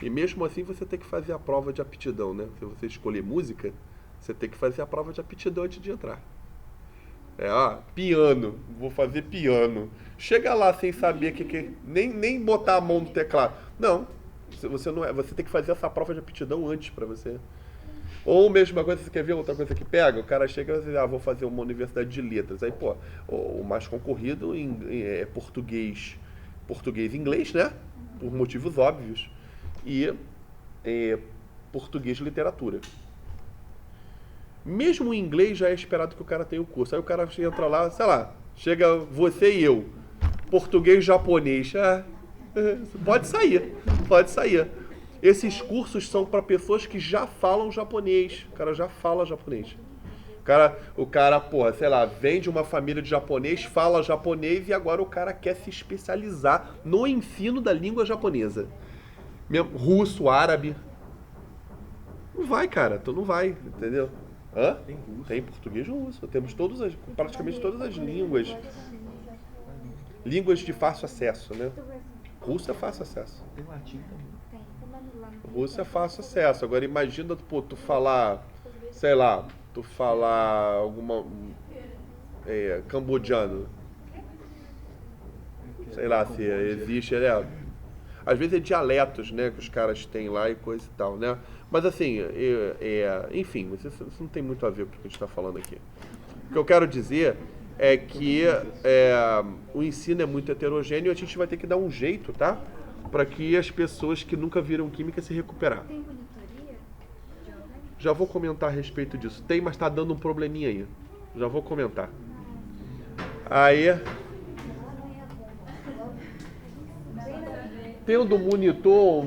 e mesmo assim você tem que fazer a prova de aptidão, né? Se você escolher música, você tem que fazer a prova de aptidão antes de entrar. Piano, vou fazer piano. Chega lá sem saber nem botar a mão no teclado. Não, você tem que fazer essa prova de aptidão antes para você. Ou mesma coisa, você quer ver outra coisa que pega? O cara chega e diz, vou fazer uma universidade de letras. Aí, pô, o mais concorrido é português e inglês, né? Por motivos óbvios. E português e literatura. Mesmo em inglês já é esperado que o cara tenha o curso. Aí o cara entra lá, sei lá, chega você e eu. Português e japonês. Pode sair. Esses cursos são para pessoas que já falam japonês. O cara já fala japonês. O cara, porra, sei lá, vem de uma família de japonês, fala japonês e agora o cara quer se especializar no ensino da língua japonesa. Russo, árabe. Não vai, cara. Tu não vai, entendeu? Hã? Tem russo. Tem português e russo. Temos praticamente todas as línguas. Línguas de fácil acesso, né? Russo é fácil acesso. Tem latim também. Russo é fácil acesso. Agora imagina, pô, tu falar, sei lá, alguma cambodiano. Sei lá se existe, às vezes é dialetos, né, que os caras têm lá e coisa e tal, né? Mas assim, enfim, isso não tem muito a ver com o que a gente está falando aqui. O que eu quero dizer é que o ensino é muito heterogêneo e a gente vai ter que dar um jeito, tá? Para que as pessoas que nunca viram química se recuperar. Tem monitoria? Já vou comentar a respeito disso. Tem, mas tá dando um probleminha aí. Já vou comentar. Aí, tendo monitor ou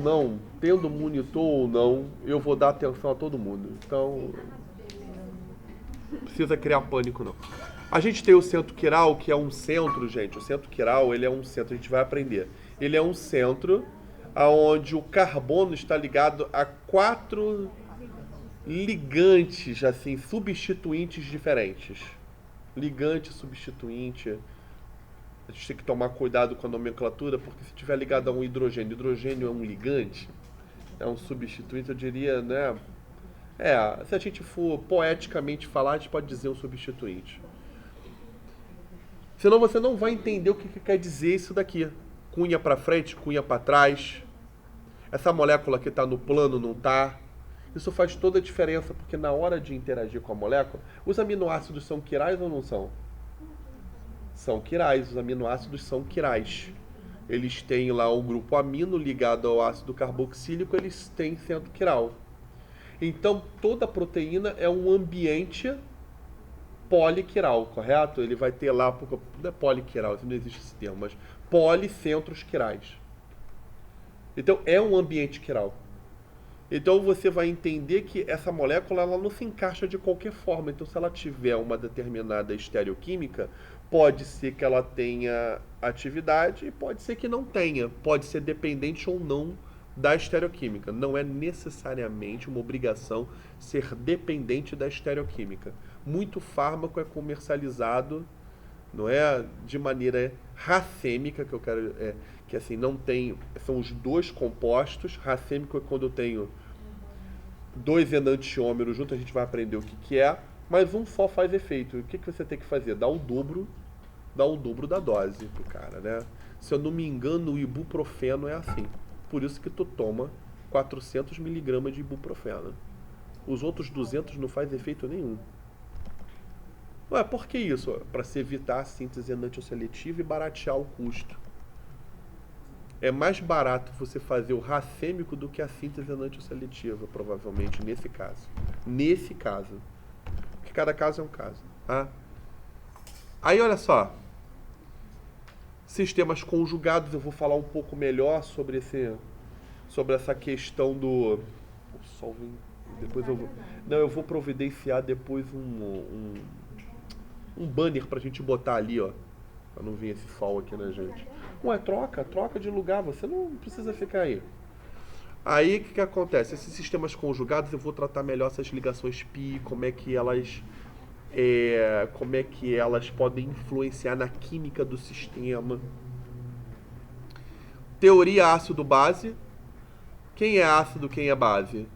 não, eu vou dar atenção a todo mundo. Então, não precisa criar pânico, não. A gente tem o Centro Quiral, que é um centro, gente. O Centro Quiral, ele é um centro, a gente vai aprender. Ele é um centro onde o carbono está ligado a 4 ligantes, assim, substituintes diferentes. Ligante, substituinte. A gente tem que tomar cuidado com a nomenclatura, porque se estiver ligado a um hidrogênio é um ligante, é um substituinte, eu diria, né? Se a gente for poeticamente falar, a gente pode dizer um substituinte. Senão você não vai entender o que quer dizer isso daqui. Cunha para frente, cunha para trás. Essa molécula que está no plano não está. Isso faz toda a diferença, porque na hora de interagir com a molécula, os aminoácidos são quirais ou não são? São quirais, os aminoácidos são quirais. Eles têm lá o grupo amino ligado ao ácido carboxílico, eles têm centro quiral. Então, toda proteína é um ambiente poliquiral, correto? Ele vai ter lá, não é poliquiral, não existe esse termo, mas policentros quirais. Então, é um ambiente quiral. Então, você vai entender que essa molécula ela não se encaixa de qualquer forma. Então, se ela tiver uma determinada estereoquímica, pode ser que ela tenha atividade e pode ser que não tenha. Pode ser dependente ou não da estereoquímica. Não é necessariamente uma obrigação ser dependente da estereoquímica. Muito fármaco é comercializado, não é, de maneira racêmica, que eu quero que assim não tem, são os dois compostos. Racêmico é quando eu tenho 2 enantiômeros juntos, a gente vai aprender o que é, mas um só faz efeito. O que você tem que fazer? Dar o dobro da dose pro cara, né? Se eu não me engano, o ibuprofeno é assim. Por isso que tu toma 400 miligramas de ibuprofeno. Os outros 200 não faz efeito nenhum. Ué, por que isso? Para se evitar a síntese enantioseletiva e baratear o custo. É mais barato você fazer o racêmico do que a síntese enantioseletiva, provavelmente, nesse caso. Nesse caso. Porque cada caso é um caso. Tá? Aí, olha só. Sistemas conjugados, eu vou falar um pouco melhor sobre essa questão do... eu vou providenciar depois um banner pra gente botar ali, ó. Pra não vir esse sol aqui na gente. Ué, troca de lugar, você não precisa ficar aí. Aí, o que acontece? Esses sistemas conjugados, eu vou tratar melhor essas ligações pi, como é que elas podem influenciar na química do sistema. Teoria ácido-base. Quem é ácido, quem é base?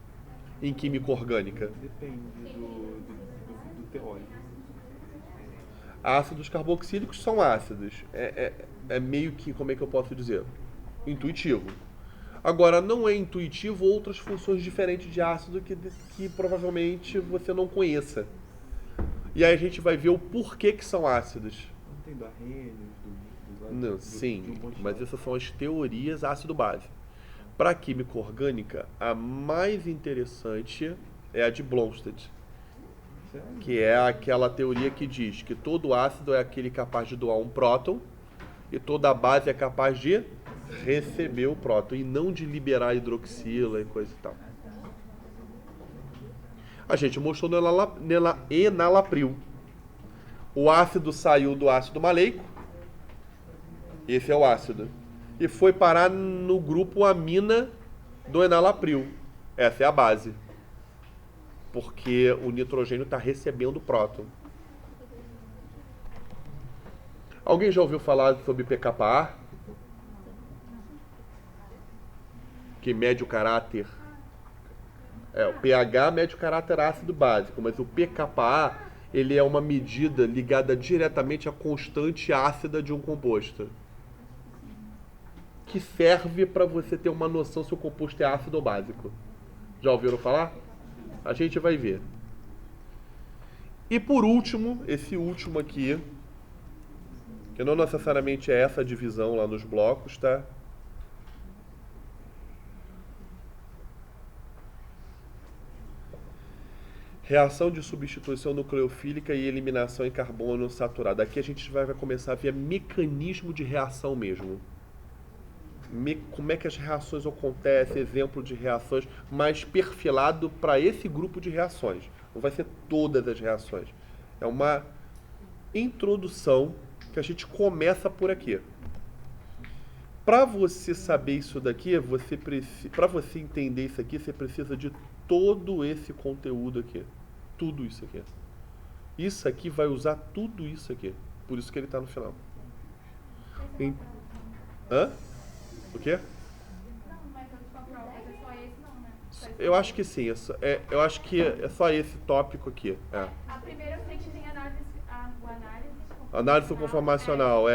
Em química orgânica. Depende do teórico. Ácidos carboxílicos são ácidos. É meio que, como é que eu posso dizer? Intuitivo. Agora, não é intuitivo outras funções diferentes de ácido que provavelmente você não conheça. E aí a gente vai ver o porquê que são ácidos. Não tem do Arrhenius, Não, sim, mas essas são as teorias ácido-base. Para a química orgânica, a mais interessante é a de Bronsted, que é aquela teoria que diz que todo ácido é aquele capaz de doar um próton e toda base é capaz de receber o próton e não de liberar hidroxila e coisa e tal. A gente mostrou no enalapril. O ácido saiu do ácido maleico, esse é o ácido, e foi parar no grupo amina do enalapril. Essa é a base, porque o nitrogênio está recebendo o próton. Alguém já ouviu falar sobre pKa? Que mede o caráter. O pH mede o caráter ácido básico, mas o pKa ele é uma medida ligada diretamente à constante ácida de um composto, que serve para você ter uma noção se o composto é ácido ou básico. Já ouviram falar? A gente vai ver. E por último, esse último aqui, que não necessariamente é essa divisão lá nos blocos, tá? Reação de substituição nucleofílica e eliminação em carbono saturado. Aqui a gente vai começar a ver mecanismo de reação mesmo. Como é que as reações acontecem, exemplo de reações, mais perfilado para esse grupo de reações. Não vai ser todas as reações. É uma introdução que a gente começa por aqui. Para você saber isso daqui, para você entender isso aqui, você precisa de todo esse conteúdo aqui. Tudo isso aqui. Isso aqui vai usar tudo isso aqui. Por isso que ele está no final. Hã? O quê? Não, mas eu tipo, a prova é só esse não, né? Eu acho que sim. Eu acho que é só esse tópico aqui. É. A primeira eu sei que tem Análise conformacional,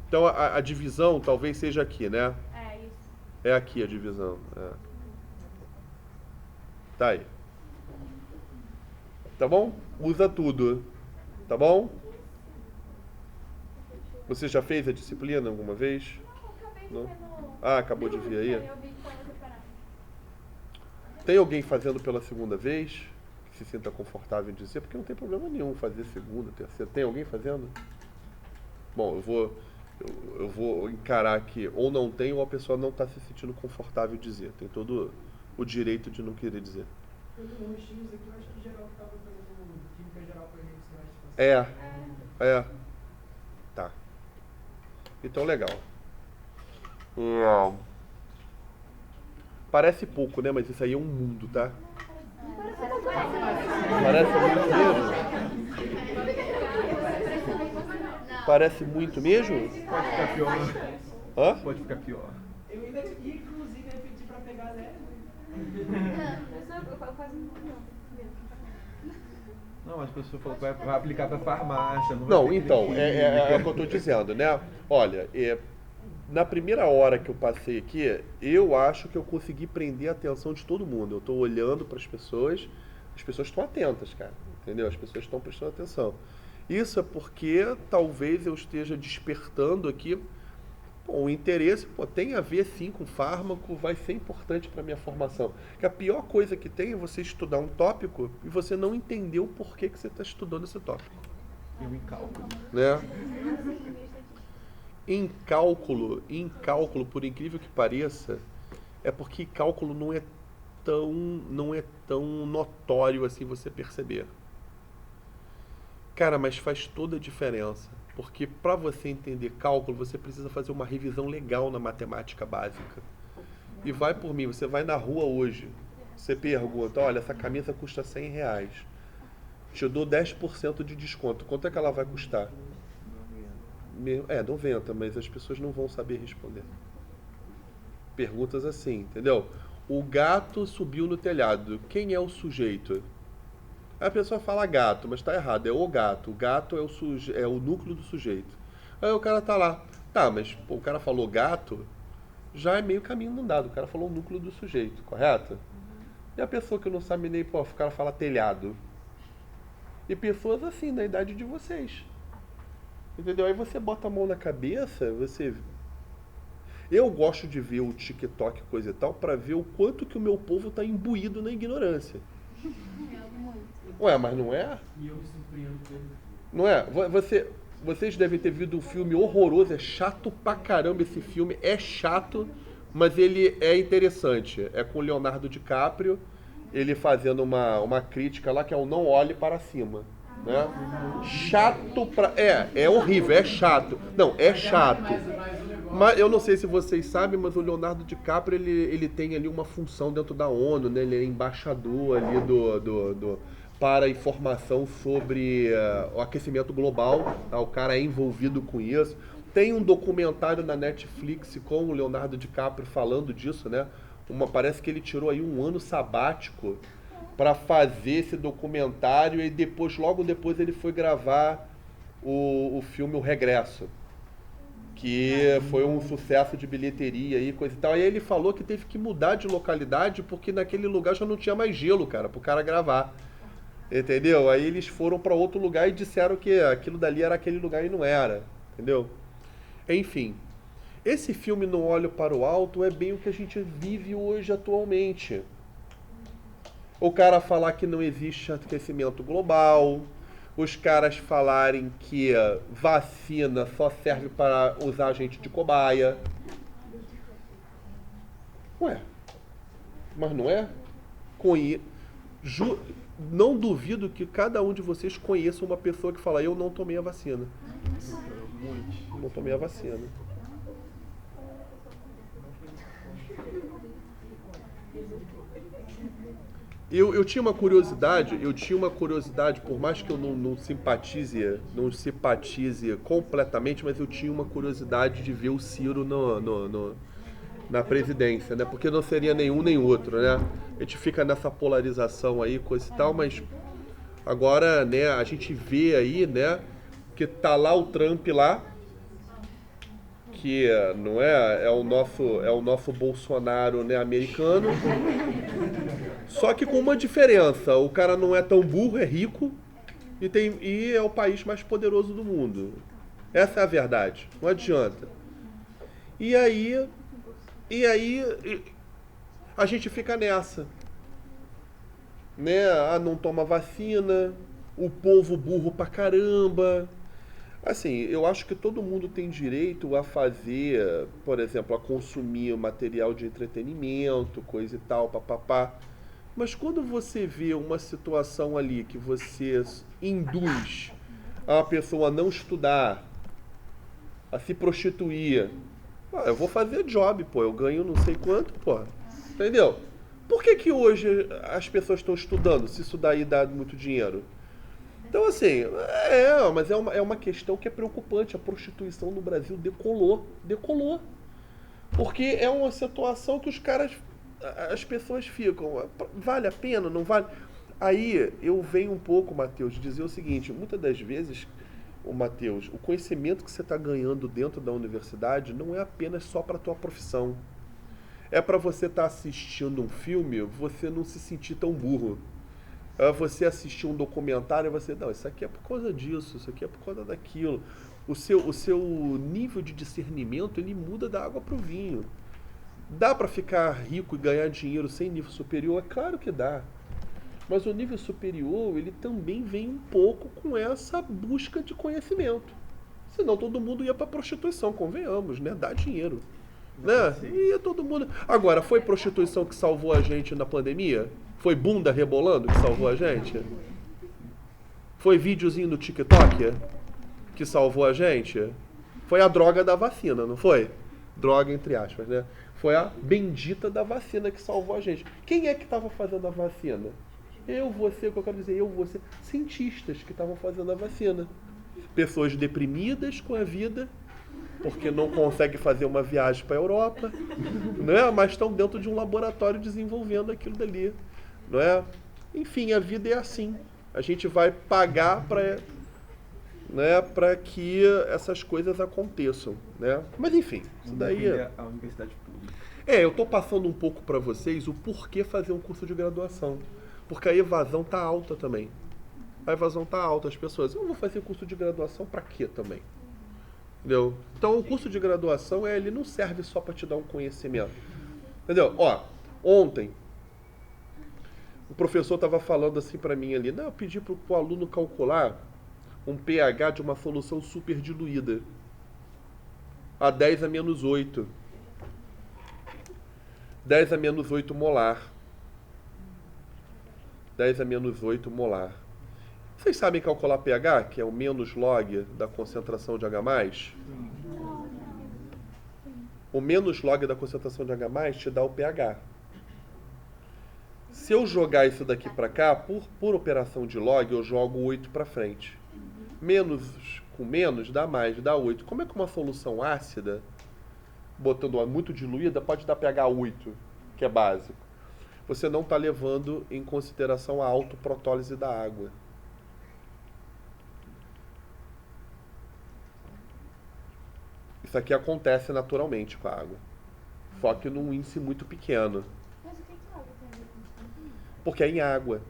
Então a divisão talvez seja aqui, né? É, isso. É aqui a divisão. Tá aí. Tá bom? Usa tudo. Tá bom? Você já fez a disciplina alguma vez? Não, acabei de Não? ver no... Ah, acabou de ver aí? Eu vi que estava separado. Tem alguém fazendo pela segunda vez? Que se sinta confortável em dizer? Porque não tem problema nenhum fazer segunda, terceira. Tem alguém fazendo? Bom, eu vou encarar que ou não tem ou a pessoa não está se sentindo confortável em dizer. Tem todo o direito de não querer dizer. Pelos rostinhos aqui, eu acho que geral que estava fazendo química geral para a gente, você acha? Tá. Então, legal. Parece pouco, né? Mas isso aí é um mundo, tá? Parece muito mesmo? Parece muito mesmo? Pode ficar pior. Hã? Pode ficar pior. Eu ainda, inclusive, ia pedir para pegar leve. Eu quase não. Não, mas a pessoa falou que vai aplicar para farmácia. Não, então, é o que eu estou dizendo, né? Olha, na primeira hora que eu passei aqui, eu acho que eu consegui prender a atenção de todo mundo. Eu estou olhando para as pessoas estão atentas, cara, entendeu? As pessoas estão prestando atenção. Isso é porque talvez eu esteja despertando aqui o interesse, tem a ver sim com fármaco, vai ser importante para a minha formação. Que a pior coisa que tem é você estudar um tópico e você não entender o porquê que você está estudando esse tópico. E o cálculo. Né? Em cálculo, por incrível que pareça, é porque cálculo não é tão notório assim você perceber. Cara, mas faz toda a diferença. Porque para você entender cálculo, você precisa fazer uma revisão legal na matemática básica. E vai por mim, você vai na rua hoje, você pergunta, olha, essa camisa custa R$100. Te dou 10% de desconto. Quanto é que ela vai custar? 90, mas as pessoas não vão saber responder. Perguntas assim, entendeu? O gato subiu no telhado. Quem é o sujeito? Aí a pessoa fala gato, mas está errado, é o gato. O gato é o núcleo do sujeito. Aí o cara tá lá. Tá, mas o cara falou gato, já é meio caminho andado. O cara falou o núcleo do sujeito, correto? E a pessoa que não sabe nem, pô, o cara fala telhado. E pessoas assim, na idade de vocês. Entendeu? Aí você bota a mão na cabeça, você... Eu gosto de ver o TikTok, coisa e tal, pra ver o quanto que o meu povo tá imbuído na ignorância. Ué, mas não é? E eu me surpreendo com ele. Não é? Vocês devem ter visto um filme horroroso, é chato pra caramba esse filme, é chato, mas ele é interessante. É com o Leonardo DiCaprio, ele fazendo uma crítica lá que é o Não Olhe Para Cima. Né? Chato pra... É horrível, é chato. Não, é chato. Mas eu não sei se vocês sabem, mas o Leonardo DiCaprio, ele tem ali uma função dentro da ONU, né? Ele é embaixador ali para informação sobre o aquecimento global, tá? O cara é envolvido com isso. Tem um documentário na Netflix com o Leonardo DiCaprio falando disso, né? Parece que ele tirou aí um ano sabático para fazer esse documentário e depois, logo depois ele foi gravar o filme O Regresso, que foi um sucesso de bilheteria e coisa e tal. E aí ele falou que teve que mudar de localidade porque naquele lugar já não tinha mais gelo, cara, pro cara gravar. Entendeu? Aí eles foram para outro lugar e disseram que aquilo dali era aquele lugar e não era. Entendeu? Enfim, esse filme Não Olho Para o Alto é bem o que a gente vive hoje atualmente. O cara falar que não existe aquecimento global, os caras falarem que vacina só serve para usar a gente de cobaia. Ué, mas não é? Não duvido que cada um de vocês conheça uma pessoa que fala, eu não tomei a vacina. Não tomei a vacina. Eu tinha uma curiosidade, por mais que eu não simpatize completamente, mas eu tinha uma curiosidade de ver o Ciro na presidência, né? Porque não seria nenhum nem outro, né? A gente fica nessa polarização aí, coisa e tal, mas agora, né, a gente vê aí, né, que tá lá o Trump lá, que não é o nosso Bolsonaro, né, americano. Só que com uma diferença, o cara não é tão burro, é rico e é o país mais poderoso do mundo. Essa é a verdade, não adianta. E aí a gente fica nessa, né? Não toma vacina, o povo burro pra caramba. Assim, eu acho que todo mundo tem direito a fazer, por exemplo, a consumir material de entretenimento, coisa e tal, papapá. Mas quando você vê uma situação ali que você induz a pessoa a não estudar, a se prostituir, eu vou fazer job, pô, eu ganho não sei quanto, pô, entendeu? Por que hoje as pessoas estão estudando, se isso daí dá muito dinheiro? Então, assim, mas é uma questão que é preocupante. A prostituição no Brasil decolou. Porque é uma situação que as pessoas ficam, vale a pena, não vale? Aí eu venho um pouco, Matheus, dizer o seguinte, muitas das vezes, Matheus, o conhecimento que você está ganhando dentro da universidade não é apenas só para a tua profissão. É para você estar assistindo um filme, você não se sentir tão burro. Você assistir um documentário e você, não, isso aqui é por causa disso, isso aqui é por causa daquilo. O seu nível de discernimento, ele muda da água para o vinho. Dá para ficar rico e ganhar dinheiro sem nível superior? É claro que dá. Mas o nível superior, ele também vem um pouco com essa busca de conhecimento. Senão todo mundo ia para prostituição, convenhamos, né? Dá dinheiro. Né? Ia todo mundo. Agora, foi prostituição que salvou a gente na pandemia? Foi bunda rebolando que salvou a gente? Foi videozinho no TikTok que salvou a gente? Foi a droga da vacina, não foi? Droga entre aspas, né? Foi a bendita da vacina que salvou a gente. Quem é que estava fazendo a vacina? Você, cientistas que estavam fazendo a vacina. Pessoas deprimidas com a vida, porque não conseguem fazer uma viagem para a Europa, né? Mas estão dentro de um laboratório desenvolvendo aquilo dali. Não é? Enfim, a vida é assim. A gente vai pagar para... né, para que essas coisas aconteçam, né? Mas enfim, isso daí a universidade pública. eu estou passando um pouco para vocês o porquê fazer um curso de graduação, porque a evasão tá alta também. A evasão tá alta, as pessoas, eu vou fazer curso de graduação para quê também? Entendeu? Então o curso de graduação ele não serve só para te dar um conhecimento. Entendeu? Ó, ontem o professor estava falando assim para mim ali, não, eu pedi para o aluno calcular um pH de uma solução super diluída a 10 a menos 8. 10 a menos 8 molar. 10 a menos 8 molar. Vocês sabem calcular pH, que é o menos log da concentração de H+? O menos log da concentração de H+, te dá o pH. Se eu jogar isso daqui para cá, por operação de log, eu jogo 8 para frente. Menos com menos dá mais, dá 8. Como é que uma solução ácida, botando muito diluída, pode dar pH 8, que é básico? Você não está levando em consideração a autoprotólise da água. Isso aqui acontece naturalmente com a água, só que num índice muito pequeno. Mas o que a água tem a ver com isso? Porque é em água.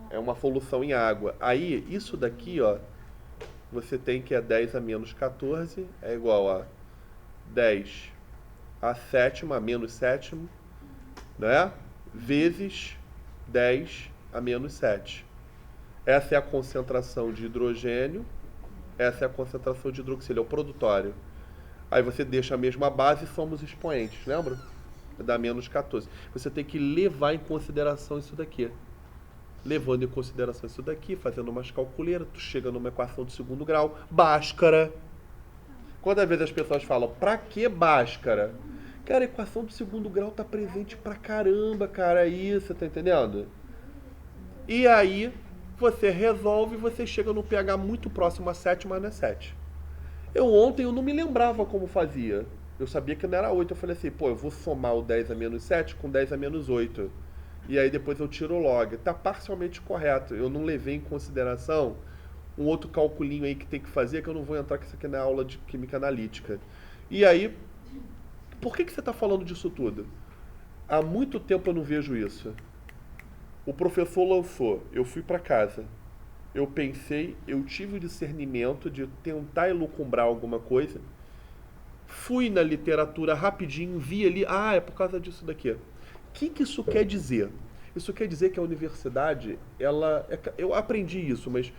É uma solução em água. Aí, isso daqui, ó, você tem que é 10 a menos 14, é igual a 10 a sétima, a menos sétimo, né? Vezes 10 a menos 7. Essa é a concentração de hidrogênio, essa é a concentração de hidroxílio, é o produtório. Aí você deixa a mesma base e somos expoentes, lembra? Dá menos 14. Você tem que levar em consideração isso daqui. Levando em consideração isso daqui, fazendo umas calculeiras, tu chega numa equação de segundo grau, Bhaskara. Quantas vezes as pessoas falam, pra que Bhaskara? Cara, a equação de segundo grau tá presente pra caramba, cara, isso, tá entendendo? E aí, você resolve e você chega no pH muito próximo a 7, mas não é 7. Ontem eu não me lembrava como fazia. Eu sabia que não era 8. Eu falei assim, pô, eu vou somar o 10 a menos 7 com 10 a menos 8. E aí depois eu tiro o log. Tá parcialmente correto. Eu não levei em consideração um outro calculinho aí que tem que fazer, que eu não vou entrar, que isso aqui na aula de química analítica. E aí, por que você está falando disso tudo? Há muito tempo eu não vejo isso. O professor lançou, eu fui para casa. Eu pensei, eu tive o discernimento de tentar elucubrar alguma coisa. Fui na literatura rapidinho, vi ali, é por causa disso daqui. O que isso quer dizer? Isso quer dizer que a universidade, eu aprendi isso, mas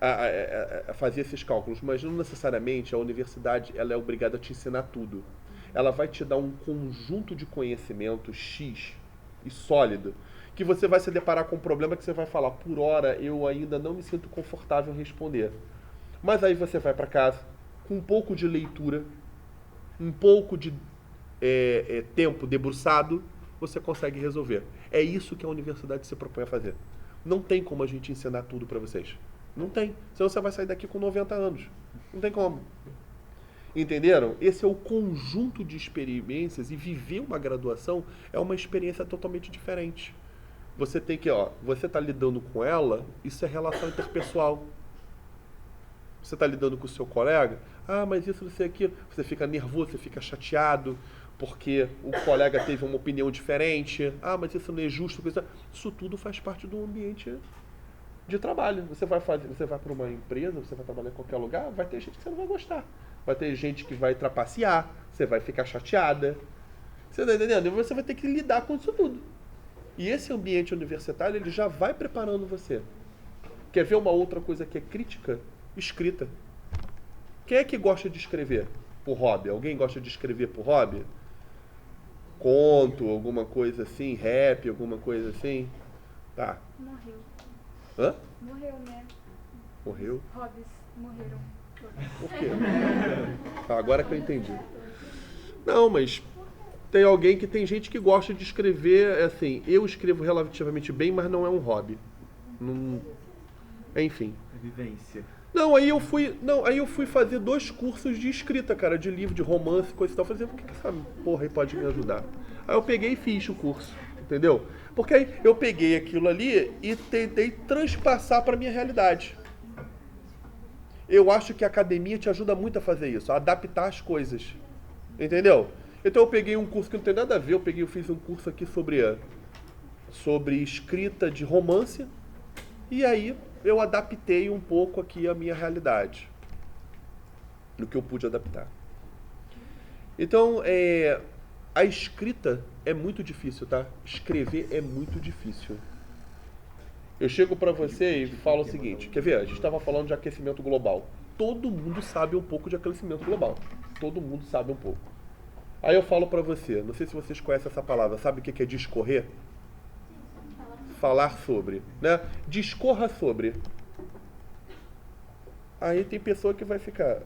a fazer esses cálculos, mas não necessariamente a universidade ela é obrigada a te ensinar tudo. Ela vai te dar um conjunto de conhecimento X e sólido, que você vai se deparar com um problema que você vai falar, por hora eu ainda não me sinto confortável em responder. Mas aí você vai para casa, com um pouco de leitura, um pouco de tempo debruçado, você consegue resolver. É isso que a universidade se propõe a fazer. Não tem como a gente ensinar tudo para vocês. Não tem. Senão você vai sair daqui com 90 anos. Não tem como. Entenderam? Esse é o conjunto de experiências, e viver uma graduação é uma experiência totalmente diferente. Você tem que, você está lidando com ela, isso é relação interpessoal. Você está lidando com o seu colega, mas isso, não sei aquilo. Você fica nervoso, você fica chateado, porque o colega teve uma opinião diferente. Mas isso não é justo. Isso tudo faz parte do ambiente de trabalho. Você vai para uma empresa, você vai trabalhar em qualquer lugar, vai ter gente que você não vai gostar. Vai ter gente que vai trapacear, você vai ficar chateada. Você está entendendo? E você vai ter que lidar com isso tudo. E esse ambiente universitário, ele já vai preparando você. Quer ver uma outra coisa que é crítica? Escrita. Quem é que gosta de escrever por hobby? Alguém gosta de escrever por hobby? Conto, alguma coisa assim, rap, alguma coisa assim? Tá. Morreu. Hã? Morreu, né? Morreu? Hobbies morreram. Por quê? Tá, agora que eu entendi. Não, mas tem alguém que tem gente que gosta de escrever, assim, eu escrevo relativamente bem, mas não é um hobby. Não... Enfim. É vivência. Aí eu fui fazer 2 cursos de escrita, cara, de livro, de romance, coisa e tal. Falei, por que essa porra aí pode me ajudar? Aí eu peguei e fiz o curso, entendeu? Porque aí eu peguei aquilo ali e tentei transpassar para minha realidade. Eu acho que a academia te ajuda muito a fazer isso, a adaptar as coisas. Entendeu? Então eu peguei um curso que não tem nada a ver, eu fiz um curso aqui sobre escrita de romance, e aí eu adaptei um pouco aqui a minha realidade, no que eu pude adaptar. Então, a escrita é muito difícil, tá? Escrever é muito difícil. Eu chego pra você e falo o seguinte, quer ver? A gente estava falando de aquecimento global. Todo mundo sabe um pouco de aquecimento global. Todo mundo sabe um pouco. Aí eu falo pra você, não sei se vocês conhecem essa palavra, sabe o que é discorrer? Falar sobre, né? Discorra sobre. Aí tem pessoa que vai ficar...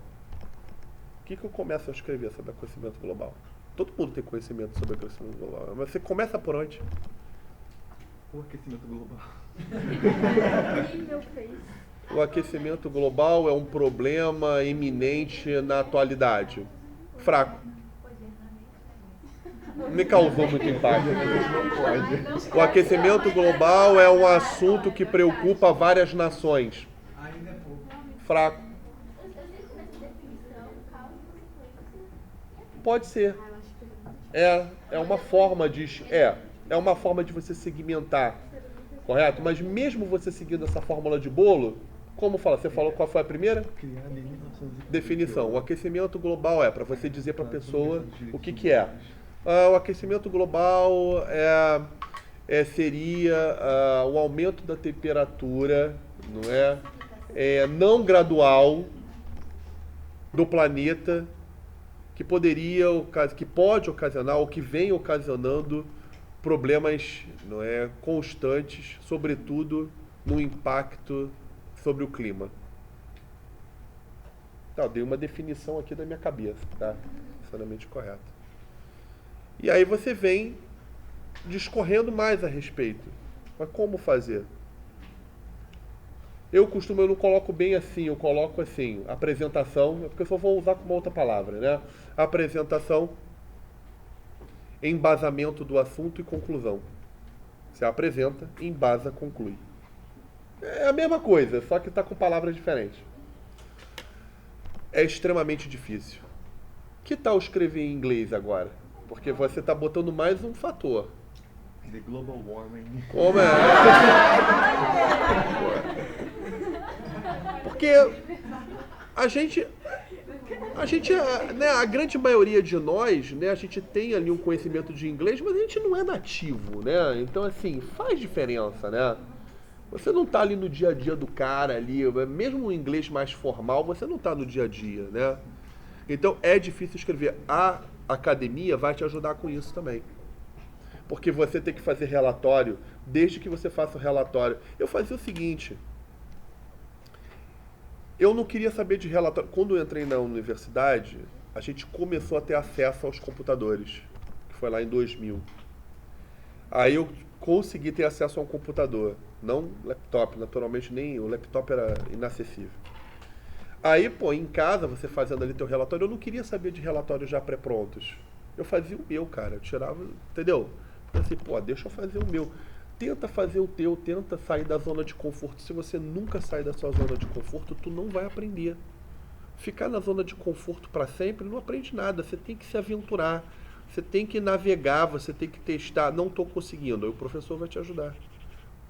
O que eu começo a escrever sobre aquecimento global? Todo mundo tem conhecimento sobre aquecimento global, mas você começa por onde? O aquecimento global. O aquecimento global é um problema iminente na atualidade. Fraco. Me causou muito impacto. O aquecimento global é um assunto que preocupa várias nações. Ainda é pouco. Fraco. Eu sei que nessa definição, causa e consequência. Pode ser. É uma forma de você segmentar, correto? Mas mesmo você seguindo essa fórmula de bolo, como fala? Você falou qual foi a primeira? Criada em 1958. Definição. O aquecimento global é para você dizer para a pessoa o que é. O aquecimento global seria o aumento da temperatura, não é? Não gradual do planeta, que pode ocasionar ou que vem ocasionando problemas, não é, constantes, sobretudo no impacto sobre o clima. Tá, eu dei uma definição aqui da minha cabeça, tá? Sinceramente correto. E aí você vem discorrendo mais a respeito. Mas como fazer? Eu não coloco bem assim, eu coloco assim, apresentação, porque eu só vou usar com uma outra palavra, né? Apresentação, embasamento do assunto e conclusão. Você apresenta, embasa, conclui. É a mesma coisa, só que está com palavras diferentes. É extremamente difícil. Que tal escrever em inglês agora? Porque você está botando mais um fator. The global warming. Como é? Porque a gente, né, a grande maioria de nós, né, a gente tem ali um conhecimento de inglês, mas a gente não é nativo, né? Então, assim, faz diferença, né? Você não está ali no dia a dia do cara ali, mesmo o inglês mais formal, você não está no dia a dia, né? Então, é difícil escrever. A academia vai te ajudar com isso também. Porque você tem que fazer relatório, desde que você faça o relatório. Eu fazia o seguinte, eu não queria saber de relatório. Quando eu entrei na universidade, a gente começou a ter acesso aos computadores, que foi lá em 2000. Aí eu consegui ter acesso a um computador, não laptop, naturalmente nem o laptop era inacessível. Aí, pô, em casa, você fazendo ali teu relatório, eu não queria saber de relatórios já pré-prontos. Eu fazia o meu, cara, eu tirava, entendeu? Eu assim, pô, deixa eu fazer o meu. Tenta fazer o teu, tenta sair da zona de conforto. Se você nunca sair da sua zona de conforto, tu não vai aprender. Ficar na zona de conforto para sempre não aprende nada. Você tem que se aventurar, você tem que navegar, você tem que testar. Não estou conseguindo, aí o professor vai te ajudar.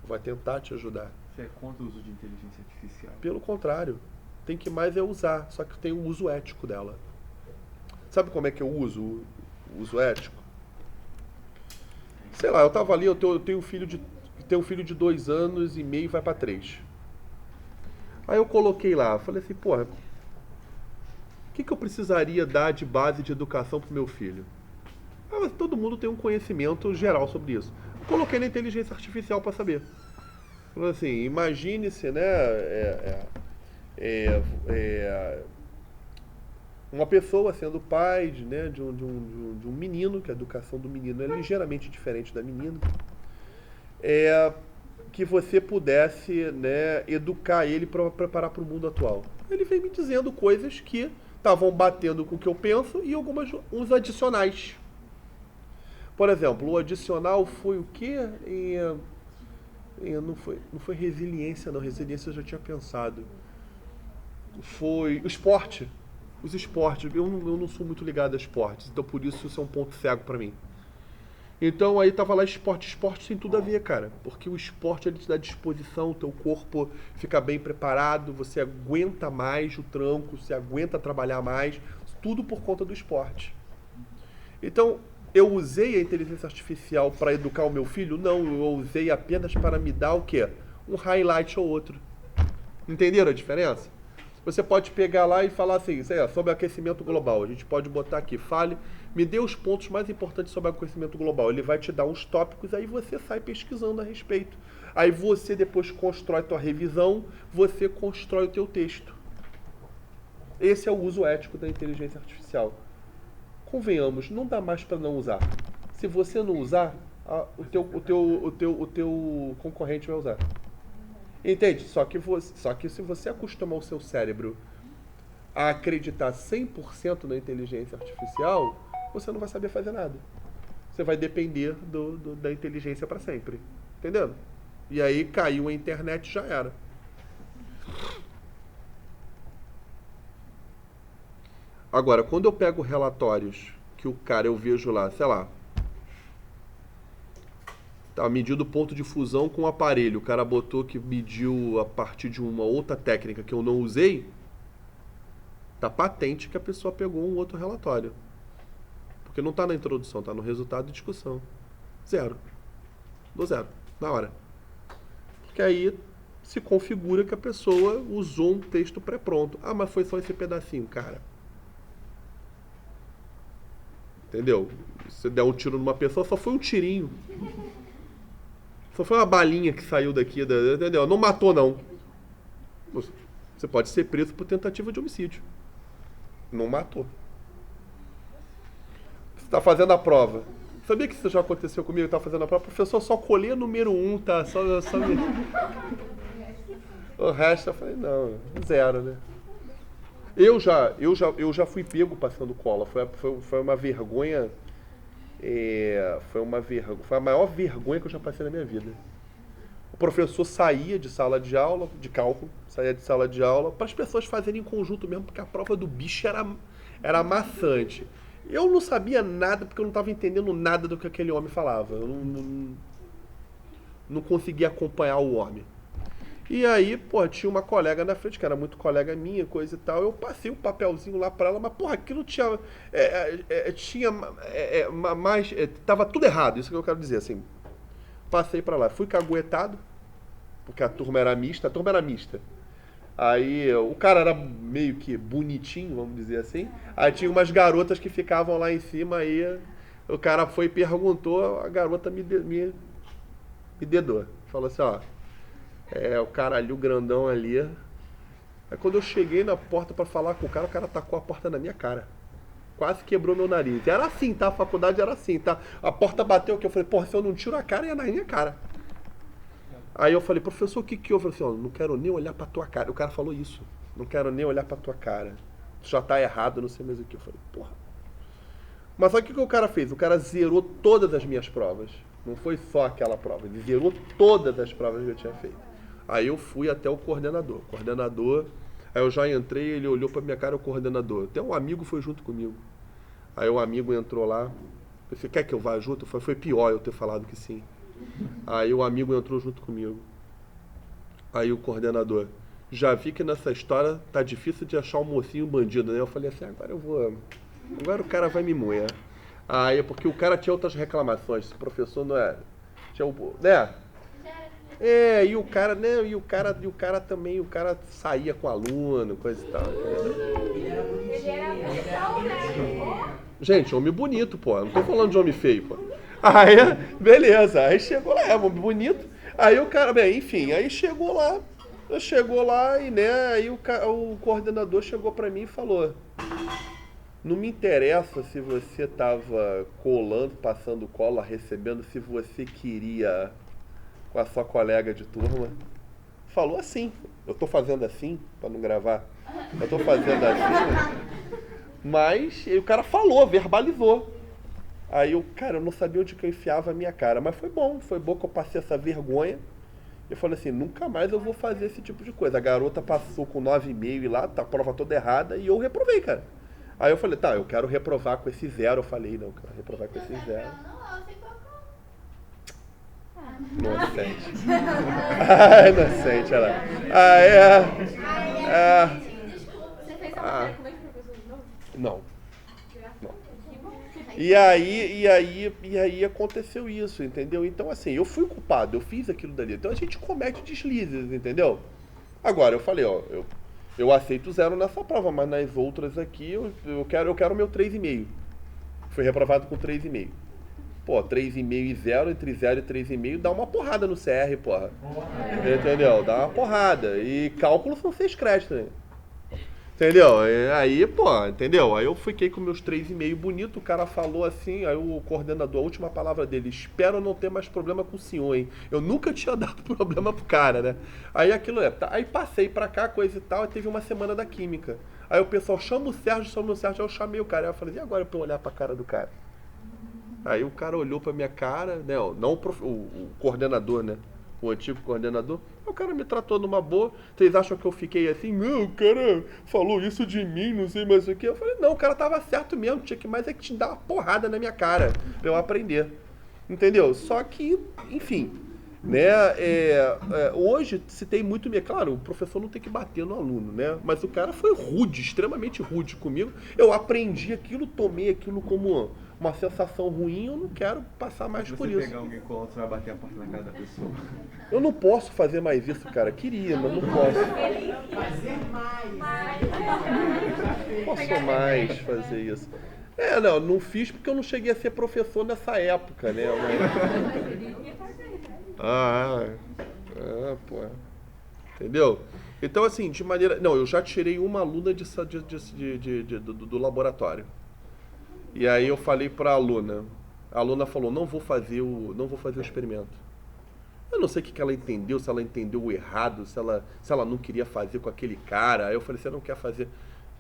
Vai tentar te ajudar. Você é contra o uso de inteligência artificial? Pelo contrário, tem que mais usar, só que tem o uso ético dela. Sabe como é que eu uso o uso ético? Sei lá, eu tava ali, eu tenho um filho de 2 anos e meio e vai para 3. Aí eu coloquei lá, falei assim, porra, o que eu precisaria dar de base de educação pro meu filho? Mas todo mundo tem um conhecimento geral sobre isso. Coloquei na inteligência artificial para saber. Falei assim, imagine-se, né, uma pessoa sendo pai né, de um menino, que a educação do menino é ligeiramente diferente da menina, que você pudesse, né, educar ele para preparar para o mundo atual. Ele vem me dizendo coisas que estavam batendo com o que eu penso e uns adicionais. Por exemplo, o adicional foi o quê? Não foi resiliência, não. Resiliência eu já tinha pensado. foi o esporte. Os esportes. Eu não sou muito ligado a esportes, então por isso é um ponto cego pra mim. Então aí tava lá esporte tem tudo a ver, cara. Porque o esporte ele te dá disposição, o teu corpo fica bem preparado, você aguenta mais o tranco, você aguenta trabalhar mais, tudo por conta do esporte. Então, eu usei a inteligência artificial para educar o meu filho? Não, eu usei apenas para me dar o quê? Um highlight ou outro. Entenderam a diferença? Você pode pegar lá e falar assim, sobre aquecimento global. A gente pode botar aqui, me dê os pontos mais importantes sobre o aquecimento global. Ele vai te dar uns tópicos, aí você sai pesquisando a respeito. Aí você depois constrói a tua revisão, você constrói o teu texto. Esse é o uso ético da inteligência artificial. Convenhamos, não dá mais para não usar. Se você não usar, o teu concorrente vai usar. Entende? Só que se você acostumar o seu cérebro a acreditar 100% na inteligência artificial, você não vai saber fazer nada. Você vai depender da inteligência para sempre. Entendendo? E aí caiu a internet, já era. Agora, quando eu pego relatórios que eu vejo lá, sei lá, tá medindo o ponto de fusão com o aparelho, o cara botou que mediu a partir de uma outra técnica que eu não usei, tá patente que a pessoa pegou um outro relatório. Porque não tá na introdução, tá no resultado de discussão. 0. Dou 0, na hora. Porque aí se configura que a pessoa usou um texto pré-pronto. Ah, mas foi só esse pedacinho, cara. Entendeu? Se você der um tiro numa pessoa, só foi um tirinho. Só foi uma balinha que saiu daqui, entendeu? Não matou, não. Você pode ser preso por tentativa de homicídio. Não matou. Você está fazendo a prova. Sabia que isso já aconteceu comigo? Eu estava fazendo a prova. Professor, só colher número 1, tá? O resto eu falei, não, 0, né? Eu já fui pego passando cola. Foi uma vergonha. Foi a maior vergonha que eu já passei na minha vida. O professor saía de sala de aula, de cálculo, saía de sala de aula, para as pessoas fazerem em conjunto mesmo, porque a prova do bicho era maçante. Eu não sabia nada, porque eu não estava entendendo nada do que aquele homem falava. Eu não conseguia acompanhar o homem. E aí, tinha uma colega na frente, que era muito colega minha, coisa e tal. Eu passei um papelzinho lá pra ela, mas, aquilo tinha... tava tudo errado, isso que eu quero dizer, assim. Passei pra lá, fui caguetado, porque a turma era mista. Aí, o cara era meio que bonitinho, vamos dizer assim. Aí tinha umas garotas que ficavam lá em cima, aí o cara foi e perguntou, a garota me dedou. Falou assim, o cara ali, o grandão ali. Aí quando eu cheguei na porta pra falar com o cara tacou a porta na minha cara. Quase quebrou meu nariz. Era assim, tá? A faculdade era assim, tá? A porta bateu aqui. Eu falei, se eu não tiro a cara, ia na minha cara. Aí eu falei, professor, o que eu falei assim, não quero nem olhar pra tua cara. O cara falou isso. Não quero nem olhar pra tua cara. Tu já tá errado, não sei mais o que. Eu falei, porra. Mas sabe o que o cara fez? O cara zerou todas as minhas provas. Não foi só aquela prova. Ele zerou todas as provas que eu tinha feito. Aí eu fui até o coordenador. Aí eu já entrei, ele olhou pra minha cara, o coordenador. Até um amigo foi junto comigo. Aí o amigo entrou lá. Eu falei, quer que eu vá junto? Foi pior eu ter falado que sim. Aí o amigo entrou junto comigo. Aí o coordenador, já vi que nessa história tá difícil de achar um mocinho bandido, né? Eu falei assim, agora o cara vai me moer. Aí, porque o cara tinha outras reclamações, esse professor não era. Né? E o cara, né? E o cara também, o cara saía com aluno, coisa e tal. Ele era bonitinho. Gente, homem bonito, pô. Não tô falando de homem feio, pô. Aí, beleza. Aí chegou lá, homem bonito. Aí o cara, enfim, aí chegou lá e, né, aí o coordenador chegou pra mim e falou, não me interessa se você tava colando, passando cola, recebendo, se você queria com a sua colega de turma. Falou assim. Eu tô fazendo assim, pra não gravar. Eu tô fazendo assim. Mas o cara falou, verbalizou. Aí eu não sabia onde que eu enfiava a minha cara. Mas foi bom que eu passei essa vergonha. Eu falei assim, nunca mais eu vou fazer esse tipo de coisa. A garota passou com 9,5 e lá, tá a prova toda errada, e eu reprovei, cara. Aí eu falei, tá, eu quero reprovar com esse 0. Eu falei, não, eu quero reprovar com esse 0. Não, você colocou. Inocente. Ah, inocente, olha lá. Ah, é. Desculpa, Você fez a Ah. matéria com o mesmo professor de novo? Não. Que bom. E aí aconteceu isso, entendeu? Então, assim, eu fui culpado, eu fiz aquilo dali. Então a gente comete deslizes, entendeu? Agora, eu falei, ó, eu aceito 0 nessa prova, mas nas outras aqui eu quero meu 3,5. Fui reprovado com 3,5. Pô, 3,5 e 0, entre 0 e 3,5, dá uma porrada no CR, porra. Entendeu? Dá uma porrada. E cálculo são 6 créditos, né? Entendeu? Aí, pô, entendeu? Aí eu fiquei com meus 3,5 bonito, o cara falou assim, aí o coordenador, a última palavra dele, espero não ter mais problema com o senhor, hein? Eu nunca tinha dado problema pro cara, né? Aí aquilo aí passei pra cá, coisa e tal, e teve uma semana da química. Aí o pessoal, chama o Sérgio, aí eu chamei o cara. Aí eu falei, e agora pra eu olhar pra cara do cara? Aí o cara olhou pra minha cara, né? Não o coordenador, né? O antigo coordenador. O cara me tratou numa boa. Vocês acham que eu fiquei assim? Não, o cara falou isso de mim, não sei mais o que. Eu falei, não, o cara tava certo mesmo. Tinha que mais é que te dar uma porrada na minha cara pra eu aprender. Entendeu? Só que, enfim, né? Hoje se tem muito... Claro, o professor não tem que bater no aluno, né? Mas o cara foi rude, extremamente rude comigo. Eu aprendi aquilo, tomei aquilo como uma sensação ruim, eu não quero passar mais por isso. Se você pegar alguém com outro, você vai bater a porta na cara da pessoa. Eu não posso fazer mais isso, cara. Queria, mas não posso. Fazer mais. Não posso mais fazer isso. Não fiz porque eu não cheguei a ser professor nessa época, né? Pô. Entendeu? Então, assim, de maneira... Não, eu já tirei uma aluna do laboratório. E aí eu falei pra aluna. A aluna falou, não vou fazer o experimento. Eu não sei o que ela entendeu, se ela entendeu errado, se ela não queria fazer com aquele cara. Aí eu falei, você não quer fazer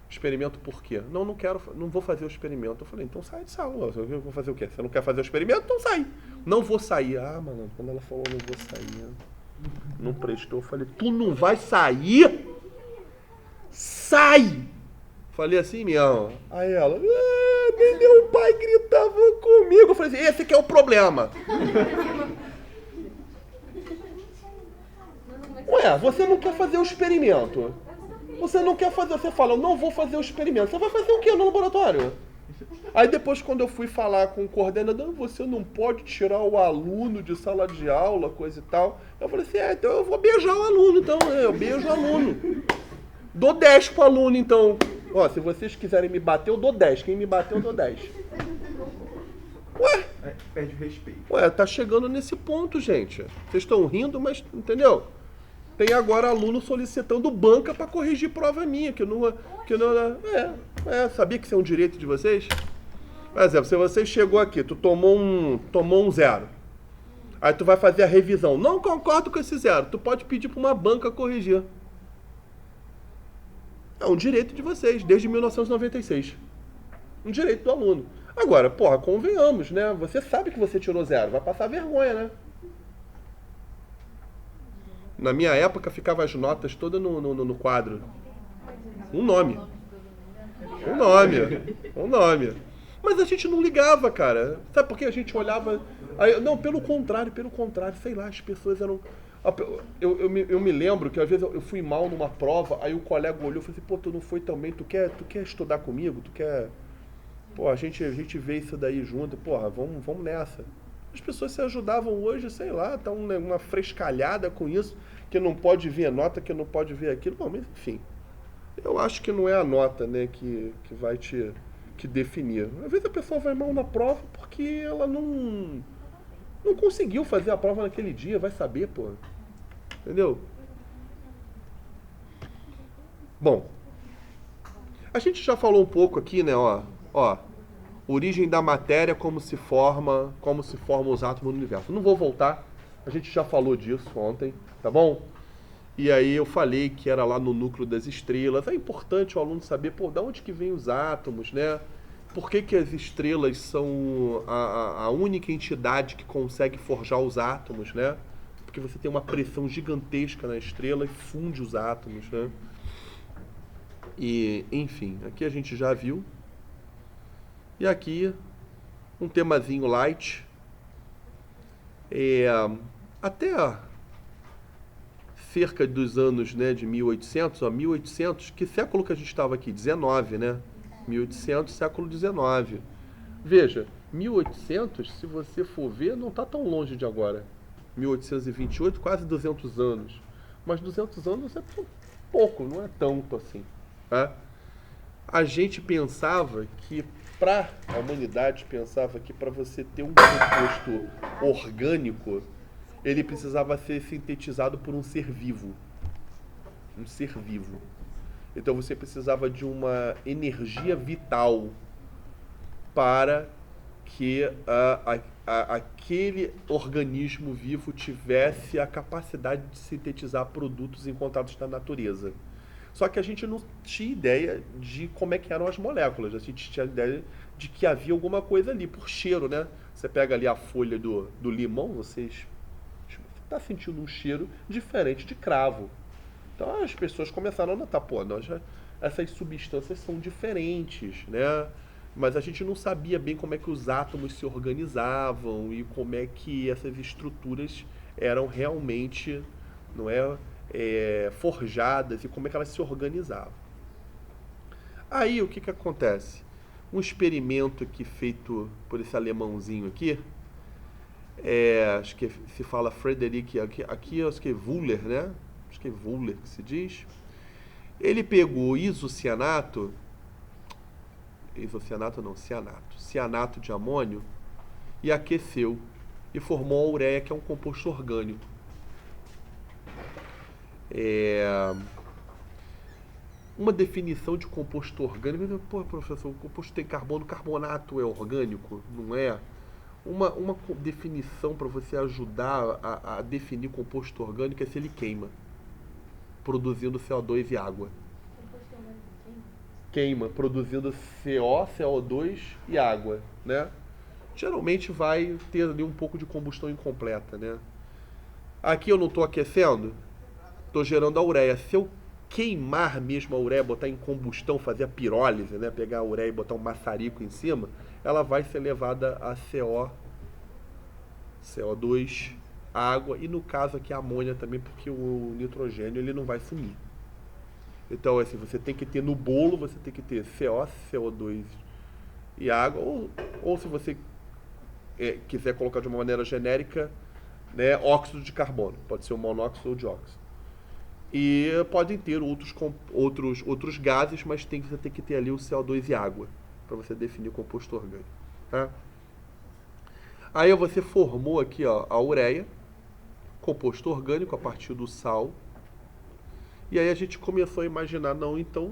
experimento por quê? Não quero, não vou fazer o experimento. Eu falei, então sai de sala. Eu vou fazer o quê? Você não quer fazer o experimento? Então sai. Não vou sair. Ah, mano, quando ela falou não vou sair, não prestou. Eu falei, tu não vai sair? Sai! Falei assim mesmo. Aí ela, nem meu pai gritava comigo. Eu falei assim, esse que é o problema. Ué, você não quer fazer o experimento. Você não quer fazer, você fala, eu não vou fazer o experimento. Você vai fazer o quê no laboratório? Aí depois, quando eu fui falar com o coordenador, você não pode tirar o aluno de sala de aula, coisa e tal. Eu falei assim, então eu vou beijar o aluno, então. Eu beijo o aluno. Dou 10 pro aluno, então. Ó, se vocês quiserem me bater, eu dou 10. Quem me bater, eu dou 10. Ué? Perde o respeito. Ué, tá chegando nesse ponto, gente. Vocês estão rindo, mas, entendeu? Tem agora aluno solicitando banca para corrigir prova minha, sabia que isso é um direito de vocês? Por exemplo, se você chegou aqui, tu tomou um 0. Aí tu vai fazer a revisão. Não concordo com esse 0. Tu pode pedir para uma banca corrigir. É um direito de vocês, desde 1996. Um direito do aluno. Agora, porra, convenhamos, né? Você sabe que você tirou 0, vai passar vergonha, né? Na minha época, ficava as notas todas no quadro. Um nome. Mas a gente não ligava, cara. Sabe por quê? A gente olhava... Não, pelo contrário, sei lá, as pessoas eram... Eu me lembro que às vezes eu fui mal numa prova, aí o colega olhou e falou assim, pô, tu não foi também, tu quer estudar comigo? Tu quer... Pô, a gente vê isso daí junto, porra, vamos nessa. As pessoas se ajudavam hoje, sei lá, tá uma frescalhada com isso, que não pode ver a nota, que não pode ver aquilo. Bom, mas enfim, eu acho que não é a nota, né, que vai te definir. Às vezes a pessoa vai mal na prova porque ela não conseguiu fazer a prova naquele dia, vai saber, pô. Entendeu? Bom, a gente já falou um pouco aqui, né, ó, origem da matéria, como se formam os átomos no universo. Não vou voltar, a gente já falou disso ontem, tá bom? E aí eu falei que era lá no núcleo das estrelas. É importante o aluno saber, pô, de onde que vem os átomos, né? Por que as estrelas são a única entidade que consegue forjar os átomos, né? porque você tem uma pressão gigantesca na estrela e funde os átomos, né? E, enfim, aqui a gente já viu. E aqui, um temazinho light. Até cerca dos anos, né, de 1800, 1800, que século que a gente estava aqui? 19, né? 1800, século 19. Veja, 1800, se você for ver, não está tão longe de agora. 1828, quase 200 anos. Mas 200 anos é pouco, não é tanto assim. Tá? A gente pensava que, a humanidade pensava que para você ter um composto orgânico, ele precisava ser sintetizado por um ser vivo. Um ser vivo. Então você precisava de uma energia vital para que aquele organismo vivo tivesse a capacidade de sintetizar produtos encontrados na natureza. Só que a gente não tinha ideia de como é que eram as moléculas. A gente tinha ideia de que havia alguma coisa ali, por cheiro, né? Você pega ali a folha do limão, você está sentindo um cheiro diferente de cravo. Então as pessoas começaram a notar, essas substâncias são diferentes, né? Mas a gente não sabia bem como é que os átomos se organizavam e como é que essas estruturas eram realmente, forjadas e como é que elas se organizavam. Aí o que acontece? Um experimento aqui feito por esse alemãozinho aqui, acho que se fala Frederick, aqui acho que é Wöhler, né? Acho que é Wöhler que se diz. Ele pegou cianato de amônio e aqueceu e formou a ureia, que é um composto orgânico. Uma definição de composto orgânico, professor, o composto tem carbono, carbonato é orgânico? Não é? Uma definição para você ajudar a definir composto orgânico é se ele queima, produzindo CO2 e água. Queima, produzindo CO, CO2 e água, né? Geralmente vai ter ali um pouco de combustão incompleta, né? Aqui eu não estou aquecendo, estou gerando a ureia. Se eu queimar mesmo a ureia, botar em combustão, fazer a pirólise, né? Pegar a ureia e botar um maçarico em cima, ela vai ser levada a CO2, água e, no caso aqui, a amônia também, porque o nitrogênio ele não vai sumir. Então, assim, você tem que ter no bolo, você tem que ter CO, CO2 e água, ou se você quiser colocar de uma maneira genérica, né, óxido de carbono. Pode ser o monóxido ou dióxido. E podem ter outros gases, mas você tem que ter ali o CO2 e água, para você definir o composto orgânico. Tá? Aí você formou aqui a ureia, composto orgânico a partir do sal. E aí a gente começou a imaginar, então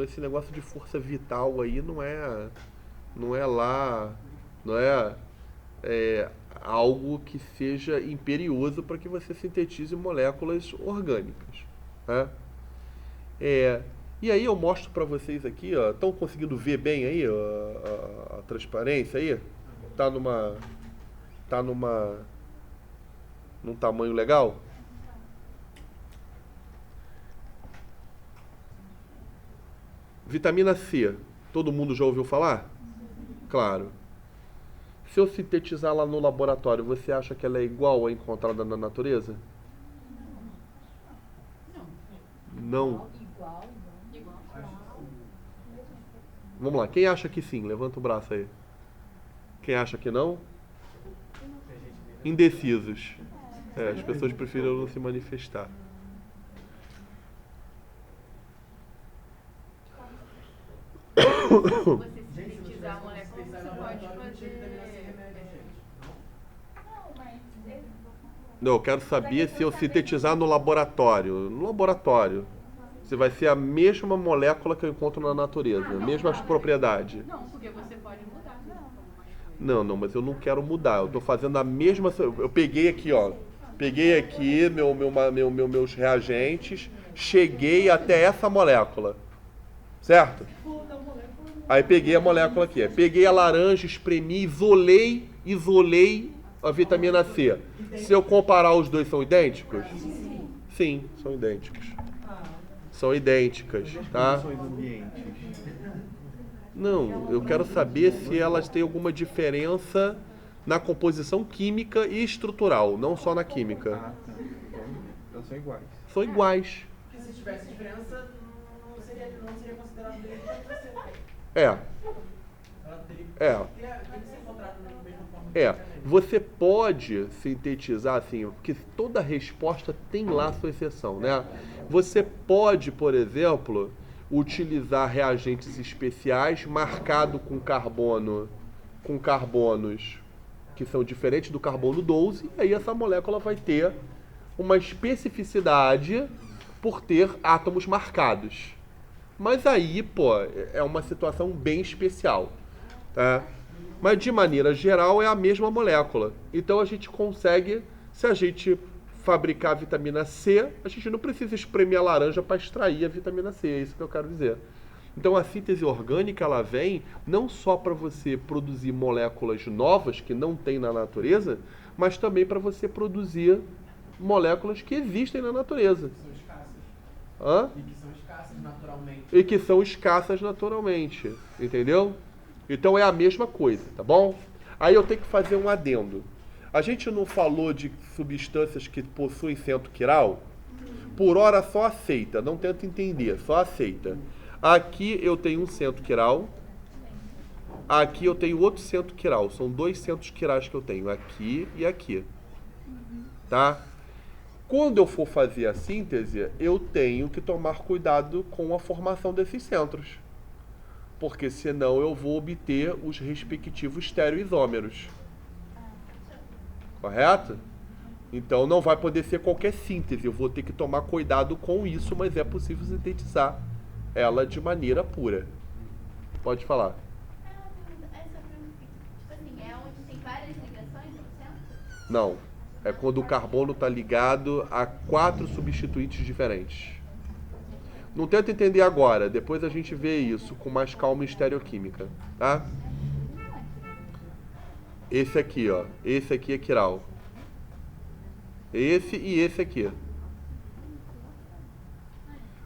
esse negócio de força vital aí não é algo que seja imperioso para que você sintetize moléculas orgânicas. Né? E aí eu mostro para vocês aqui, estão conseguindo ver bem aí a transparência aí? Tá num tamanho legal? Vitamina C, todo mundo já ouviu falar? Claro. Se eu sintetizar lá no laboratório, você acha que ela é igual a encontrada na natureza? Não. Vamos lá, quem acha que sim? Levanta o braço aí. Quem acha que não? Indecisos. As pessoas preferem não se manifestar. Você sintetizar a molécula, você pode fazer... Não, eu quero saber se eu sintetizar no laboratório. No laboratório, você vai ser a mesma molécula que eu encontro na natureza, mesmas propriedades. Não, porque você pode mudar. Não, mas eu não quero mudar. Eu estou fazendo a mesma... Eu peguei aqui, Peguei aqui meus reagentes, cheguei até essa molécula. Certo? Aí peguei a molécula aqui. Peguei a laranja, espremi, isolei a vitamina C. Se eu comparar os dois, são idênticos? Sim, são idênticos. São idênticas, tá? Condições ambientes. Não, eu quero saber se elas têm alguma diferença na composição química e estrutural, não só na química. Ah, tá. Então, elas são iguais. São iguais. Porque se tivesse diferença, não seria considerado vitamina C. É, Ela teria é. tem que ser encontrada da mesma forma. É, você pode sintetizar assim, porque toda resposta tem lá sua exceção, né? Você pode, por exemplo, utilizar reagentes especiais marcado com carbonos que são diferentes do carbono 12, e aí essa molécula vai ter uma especificidade por ter átomos marcados. Mas aí, pô, é uma situação bem especial, tá? Mas de maneira geral é a mesma molécula. Então a gente consegue, se a gente fabricar a vitamina C, a gente não precisa espremer a laranja para extrair a vitamina C, é isso que eu quero dizer. Então a síntese orgânica ela vem não só para você produzir moléculas novas que não tem na natureza, mas também para você produzir moléculas que existem na natureza. São escassas. Hã? E que são escassas naturalmente. E que são escassas naturalmente, entendeu? Então é a mesma coisa, tá bom? Aí eu tenho que fazer um adendo. A gente não falou de substâncias que possuem centro quiral? Por hora só aceita, não tenta entender, só aceita. Aqui eu tenho um centro quiral, aqui eu tenho outro centro quiral. São dois centros quirais que eu tenho, aqui e aqui. Tá? Quando eu for fazer a síntese, eu tenho que tomar cuidado com a formação desses centros. Porque senão eu vou obter os respectivos estereoisômeros. Correto? Então não vai poder ser qualquer síntese, eu vou ter que tomar cuidado com isso, mas é possível sintetizar ela de maneira pura. Pode falar. É sobre, tipo assim, é onde tem várias ligações no centro? Não. É quando o carbono está ligado a 4 substituintes diferentes. Não tenta entender agora, depois a gente vê isso com mais calma em estereoquímica, tá? Esse aqui, ó. Esse aqui é quiral. Esse e esse aqui.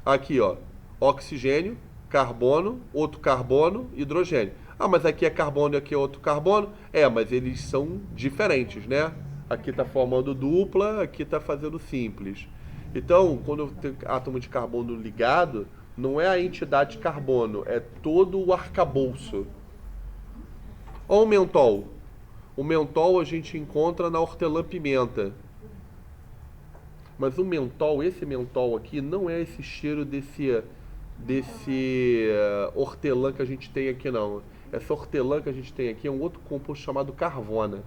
Aqui, ó. Oxigênio, carbono, outro carbono, hidrogênio. Ah, mas aqui é carbono e aqui é outro carbono? É, mas eles são diferentes, né? Aqui está formando dupla, aqui está fazendo simples. Então, quando eu tenho átomo de carbono ligado, não é a entidade carbono, é todo o arcabouço. Olha o mentol. O mentol a gente encontra na hortelã-pimenta. Mas o mentol, esse mentol aqui, não é esse cheiro desse hortelã que a gente tem aqui, não. Essa hortelã que a gente tem aqui é um outro composto chamado carvona,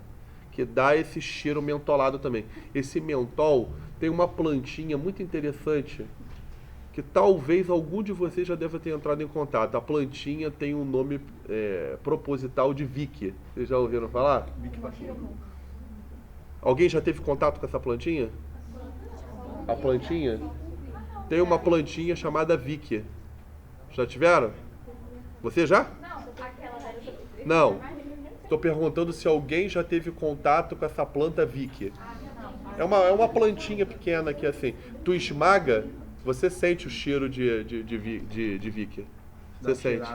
que dá esse cheiro mentolado também. Esse mentol tem uma plantinha muito interessante, que talvez algum de vocês já deva ter entrado em contato. A plantinha tem um nome proposital de Vick. Vocês já ouviram falar? Alguém já teve contato com essa plantinha? A plantinha? Tem uma plantinha chamada Vick. Já tiveram? Você já? Não. Estou perguntando se alguém já teve contato com essa planta Vick. É uma plantinha pequena que assim, tu esmaga, você sente o cheiro de Vick. Você sente.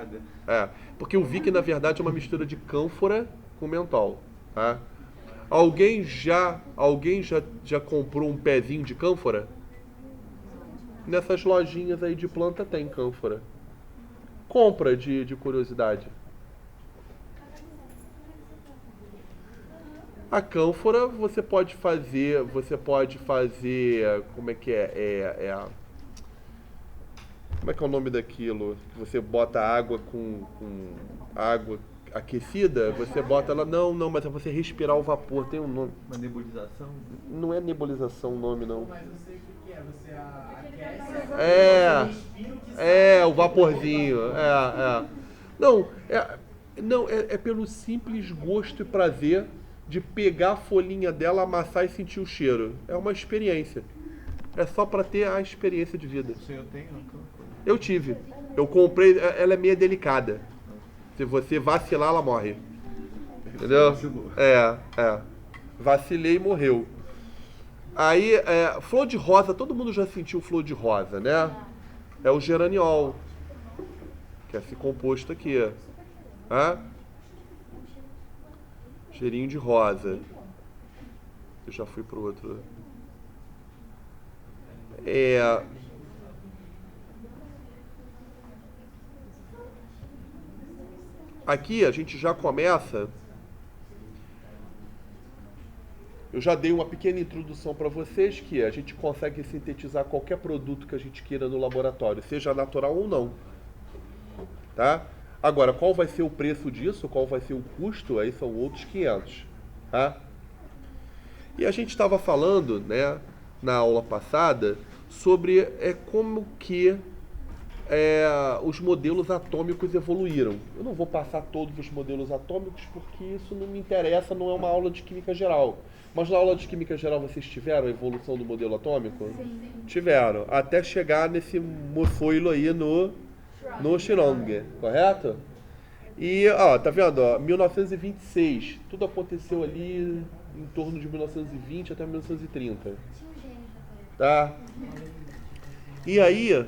É, porque o Vick na verdade é uma mistura de cânfora com mentol, tá? Alguém já comprou um pezinho de cânfora? Nessas lojinhas aí de planta tem cânfora. Compra de curiosidade. A cânfora você pode fazer, como é que como é que é o nome daquilo? Você bota água com água aquecida, você bota ela, não, mas é você respirar o vapor, tem um nome. Uma nebulização? Não é nebulização o nome, não. Mas eu sei o que é, você aquece, É, você respira o que sai. o vaporzinho, Não, é pelo simples gosto e prazer de pegar a folhinha dela, amassar e sentir o cheiro. É uma experiência. É só para ter a experiência de vida. O senhor tem uma cânfora? Eu tive. Eu comprei, ela é meio delicada. Se você vacilar, ela morre. Entendeu? Vacilou. Vacilei e morreu. Aí, flor de rosa, todo mundo já sentiu flor de rosa, né? É o geraniol, que é esse composto aqui. Hã? Cheirinho de rosa. Eu já fui pro outro. Aqui a gente já começa. Eu já dei uma pequena introdução para vocês que a gente consegue sintetizar qualquer produto que a gente queira no laboratório, seja natural ou não. Tá? Agora, qual vai ser o preço disso, qual vai ser o custo, aí são outros 500. Tá? E a gente estava falando, né, na aula passada, sobre como que os modelos atômicos evoluíram. Eu não vou passar todos os modelos atômicos porque isso não me interessa, não é uma aula de química geral. Mas na aula de química geral vocês tiveram a evolução do modelo atômico? Sim. Tiveram, até chegar nesse moçoilo aí no Schrödinger, correto? E, ó, tá vendo, ó, 1926, tudo aconteceu ali em torno de 1920 até 1930. Tá? E aí,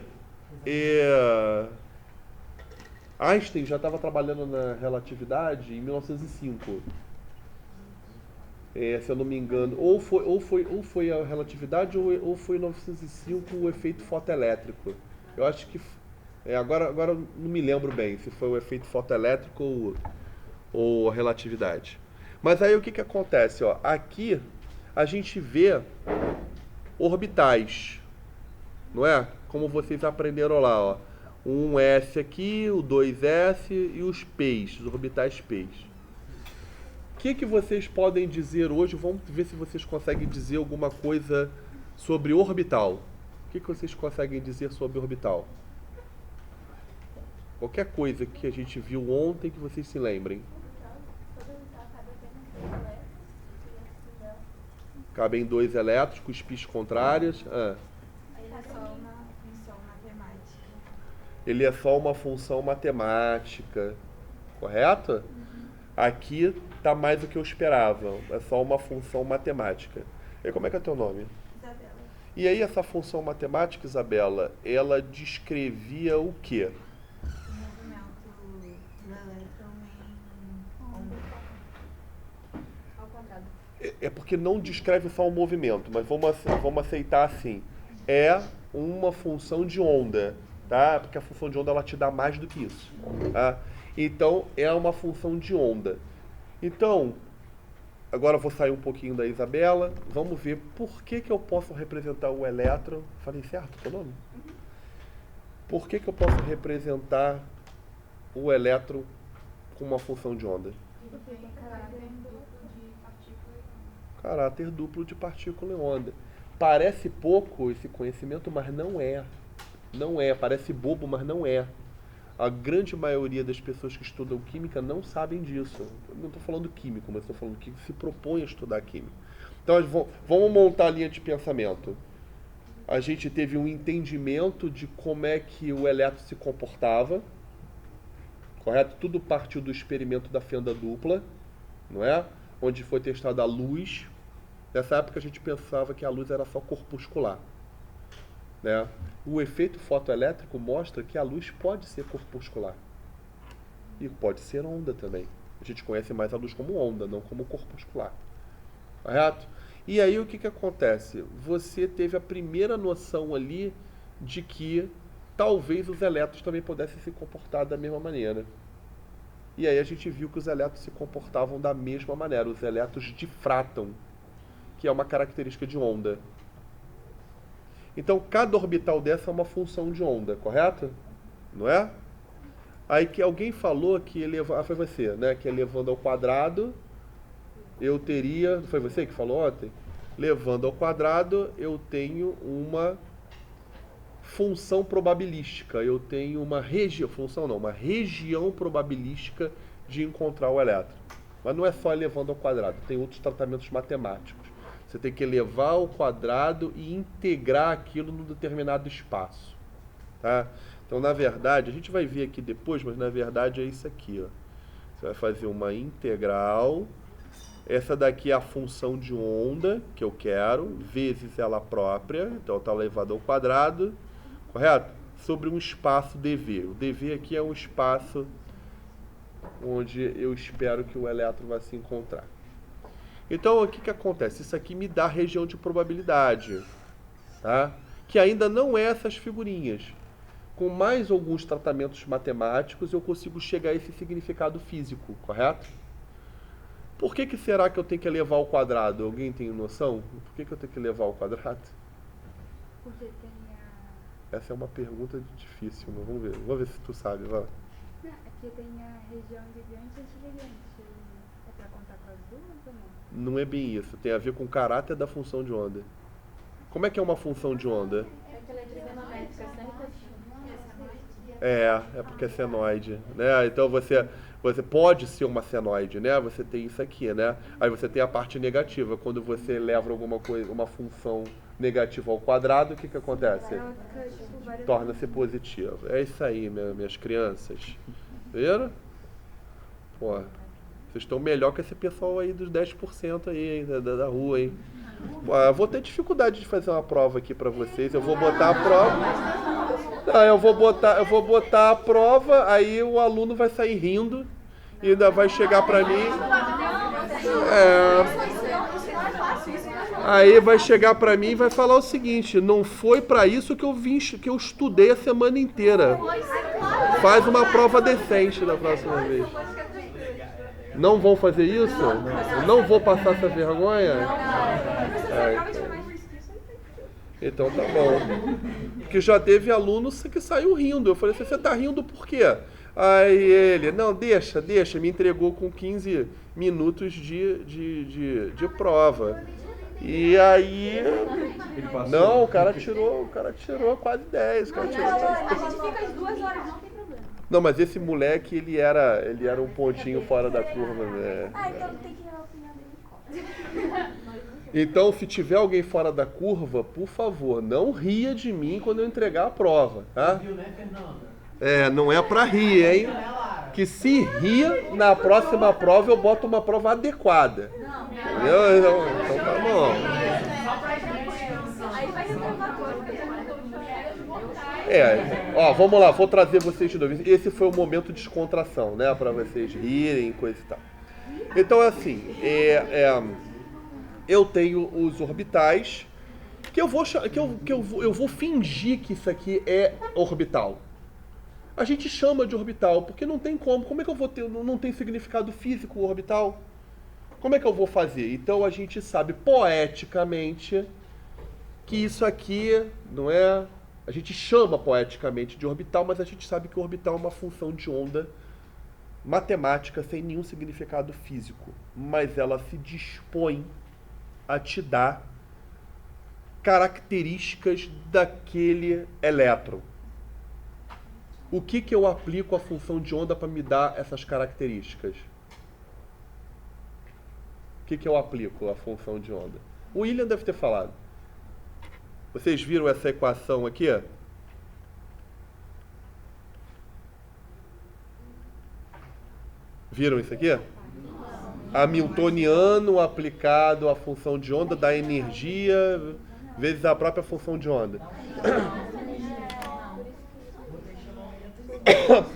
Einstein já estava trabalhando na relatividade em 1905. Se eu não me engano, ou foi a relatividade ou foi em 1905 o efeito fotoelétrico. Eu acho que agora não me lembro bem se foi o efeito fotoelétrico ou a relatividade. Mas aí o que acontece? Ó, aqui a gente vê orbitais, não é? Como vocês aprenderam lá, ó. Um S aqui, o 2S e os P's, os orbitais P's. O que vocês podem dizer hoje? Vamos ver se vocês conseguem dizer alguma coisa sobre orbital. O que vocês conseguem dizer sobre orbital? Qualquer coisa que a gente viu ontem que vocês se lembrem. Cabem 2 elétrons com spins contrárias. Ele é só uma função matemática. Correto? Aqui está mais do que eu esperava. É só uma função matemática. E como é que é teu nome? Isabela. E aí essa função matemática, Isabela, ela descrevia o quê? O movimento do elétron em onda. Ao quadrado. É porque não descreve só o movimento, mas vamos aceitar assim. É uma função de onda, tá? Porque a função de onda ela te dá mais do que isso, tá? Então, é uma função de onda. Então, agora eu vou sair um pouquinho da Isabela. Vamos ver por que eu posso representar o elétron. Falei certo o teu nome? Por que eu posso representar o elétron com uma função de onda? Caráter duplo de partícula e onda. Parece pouco esse conhecimento, mas não é. Não é. Parece bobo, mas não é. A grande maioria das pessoas que estudam química não sabem disso. Eu não estou falando químico, mas estou falando que se propõe a estudar química. Então, vamos montar a linha de pensamento. A gente teve um entendimento de como é que o elétron se comportava. Correto? Tudo partiu do experimento da fenda dupla, não é? Onde foi testada a luz. Nessa época a gente pensava que a luz era só corpuscular. Né? O efeito fotoelétrico mostra que a luz pode ser corpuscular e pode ser onda também. A gente conhece mais a luz como onda, não como corpuscular. Correto? E aí o que acontece? Você teve a primeira noção ali de que talvez os elétrons também pudessem se comportar da mesma maneira. E aí a gente viu que os elétrons se comportavam da mesma maneira. Os elétrons difratam, que é uma característica de onda. Então, cada orbital dessa é uma função de onda, correto? Não é? Aí que alguém falou que foi você, né? Que elevando ao quadrado, eu teria... Foi você que falou ontem? Levando ao quadrado, eu tenho uma função probabilística. Eu tenho uma região... Função não, uma região probabilística de encontrar o elétron. Mas não é só elevando ao quadrado, tem outros tratamentos matemáticos. Você tem que elevar ao quadrado e integrar aquilo num determinado espaço. Tá? Então, na verdade, a gente vai ver aqui depois, mas na verdade é isso aqui. Ó. Você vai fazer uma integral Essa daqui é a função de onda que eu quero, vezes ela própria, então está elevado ao quadrado, correto? Sobre um espaço dV. O dV aqui é um espaço onde eu espero que o elétron vai se encontrar. Então, o que acontece? Isso aqui me dá a região de probabilidade, tá? Que ainda não é essas figurinhas. Com mais alguns tratamentos matemáticos, eu consigo chegar a esse significado físico, correto? Por que será que eu tenho que elevar ao quadrado? Alguém tem noção? Por que eu tenho que elevar ao quadrado? Porque tem Essa é uma pergunta difícil, mas vamos ver. Vamos ver se tu sabe, vai. Não, aqui tem a região gigante e antigigante. É pra contar com as duas ou não? Não é bem isso. Tem a ver com o caráter da função de onda. Como é que é uma função de onda? É que ela é trigonométrica, sempre assim. É porque é senoide, né? Então você pode ser uma senoide, né? Você tem isso aqui, né? Aí você tem a parte negativa. Quando você leva alguma coisa, uma função negativa ao quadrado, o que acontece? Ela fica, tipo, várias Torna-se positiva. É isso aí, minhas crianças. Viram? Pô, vocês estão melhor que esse pessoal aí dos 10% aí, hein, da rua, hein? Pô, eu vou ter dificuldade de fazer uma prova aqui pra vocês. Eu vou botar a prova. Não, eu vou botar a prova, aí o aluno vai sair rindo e ainda vai chegar pra mim. Aí vai chegar pra mim e vai falar o seguinte: não foi pra isso que eu estudei a semana inteira. Faz uma prova decente da próxima vez. Não vão fazer isso? Não vou passar essa vergonha? Então tá bom. Porque já teve aluno que saiu rindo. Eu falei assim, você tá rindo por quê? Aí ele, não, deixa, me entregou com 15 minutos de prova. E aí, não, o cara tirou quase 10. A gente fica as 2 horas, não tem problema. Não, mas esse moleque, ele era um pontinho fora da curva, né? Então tem que ir a opinião dele. Então, se tiver alguém fora da curva, por favor, não ria de mim quando eu entregar a prova, tá? Viu, né, Fernanda? Não é pra rir, hein? Que se ria, na próxima prova eu boto uma prova adequada. Entendeu? Então tá bom. Aí vai reprovar Vamos lá, vou trazer vocês de novo. Esse foi o momento de descontração, né? Pra vocês rirem, coisa e tal. Então, assim, eu tenho os orbitais, que eu vou fingir que isso aqui é orbital. A gente chama de orbital, porque não tem como. Como é que eu vou ter, não tem significado físico o orbital? Como é que eu vou fazer? Então a gente sabe poeticamente que isso aqui não é... A gente chama poeticamente de orbital, mas a gente sabe que o orbital é uma função de onda matemática sem nenhum significado físico. Mas ela se dispõe a te dar características daquele elétron. O que eu aplico à função de onda para me dar essas características? O que eu aplico à função de onda? O William deve ter falado. Vocês viram essa equação aqui? Viram isso aqui? Hamiltoniano aplicado à função de onda dá energia vezes a própria função de onda.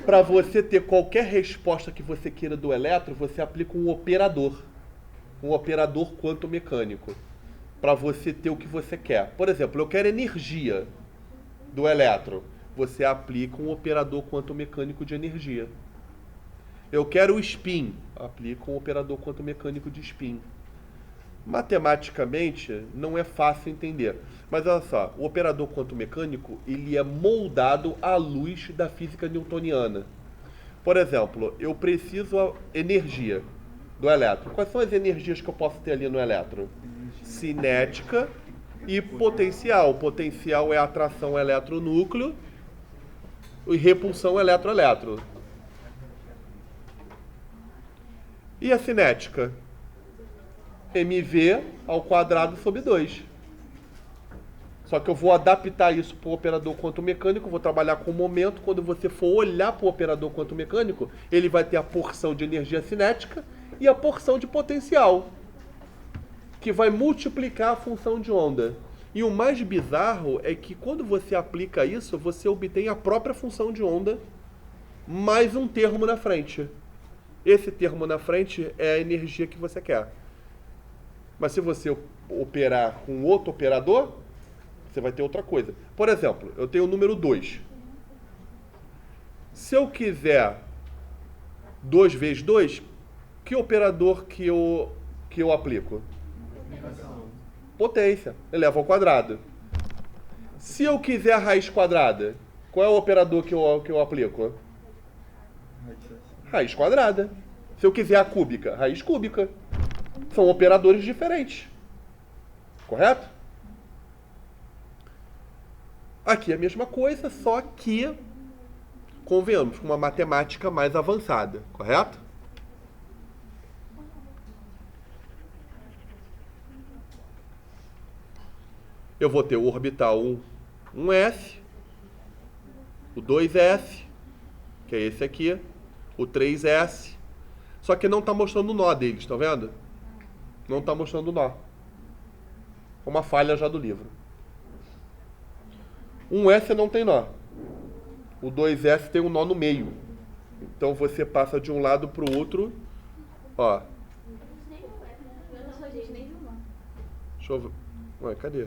Para você ter qualquer resposta que você queira do elétron, você aplica um operador quanto-mecânico, para você ter o que você quer. Por exemplo, eu quero energia do elétron, você aplica um operador quanto-mecânico de energia. Eu quero o spin, aplica um operador quanto-mecânico de spin. Matematicamente, não é fácil entender. Mas olha só, o operador quanto-mecânico, ele é moldado à luz da física newtoniana. Por exemplo, eu preciso energia do elétron. Quais são as energias que eu posso ter ali no elétron? Cinética e potencial. O potencial é a atração elétron-núcleo e repulsão elétron-elétron. E a cinética? mv ao quadrado sobre 2. Só que eu vou adaptar isso para o operador quanto-mecânico, vou trabalhar com o momento. Quando você for olhar para o operador quanto-mecânico, ele vai ter a porção de energia cinética e a porção de potencial, que vai multiplicar a função de onda. E o mais bizarro é que quando você aplica isso, você obtém a própria função de onda mais um termo na frente. Esse termo na frente é a energia que você quer. Mas se você operar com outro operador, você vai ter outra coisa. Por exemplo, eu tenho o número 2. Se eu quiser 2 vezes 2, que operador que eu aplico? Potência, eleva ao quadrado. Se eu quiser a raiz quadrada, qual é o operador que eu aplico? Raiz quadrada. Se eu quiser a cúbica, raiz cúbica. São operadores diferentes. Correto? Aqui é a mesma coisa, só que, convenhamos, com uma matemática mais avançada. Correto? Eu vou ter o orbital 1s, o 2s, que é esse aqui, o 3s, só que não está mostrando o nó deles, está vendo? Não está mostrando o nó. É uma falha já do livro. 1s não tem nó. O 2s tem um nó no meio. Então você passa de um lado para o outro, ó. Deixa eu ver. Ué, cadê?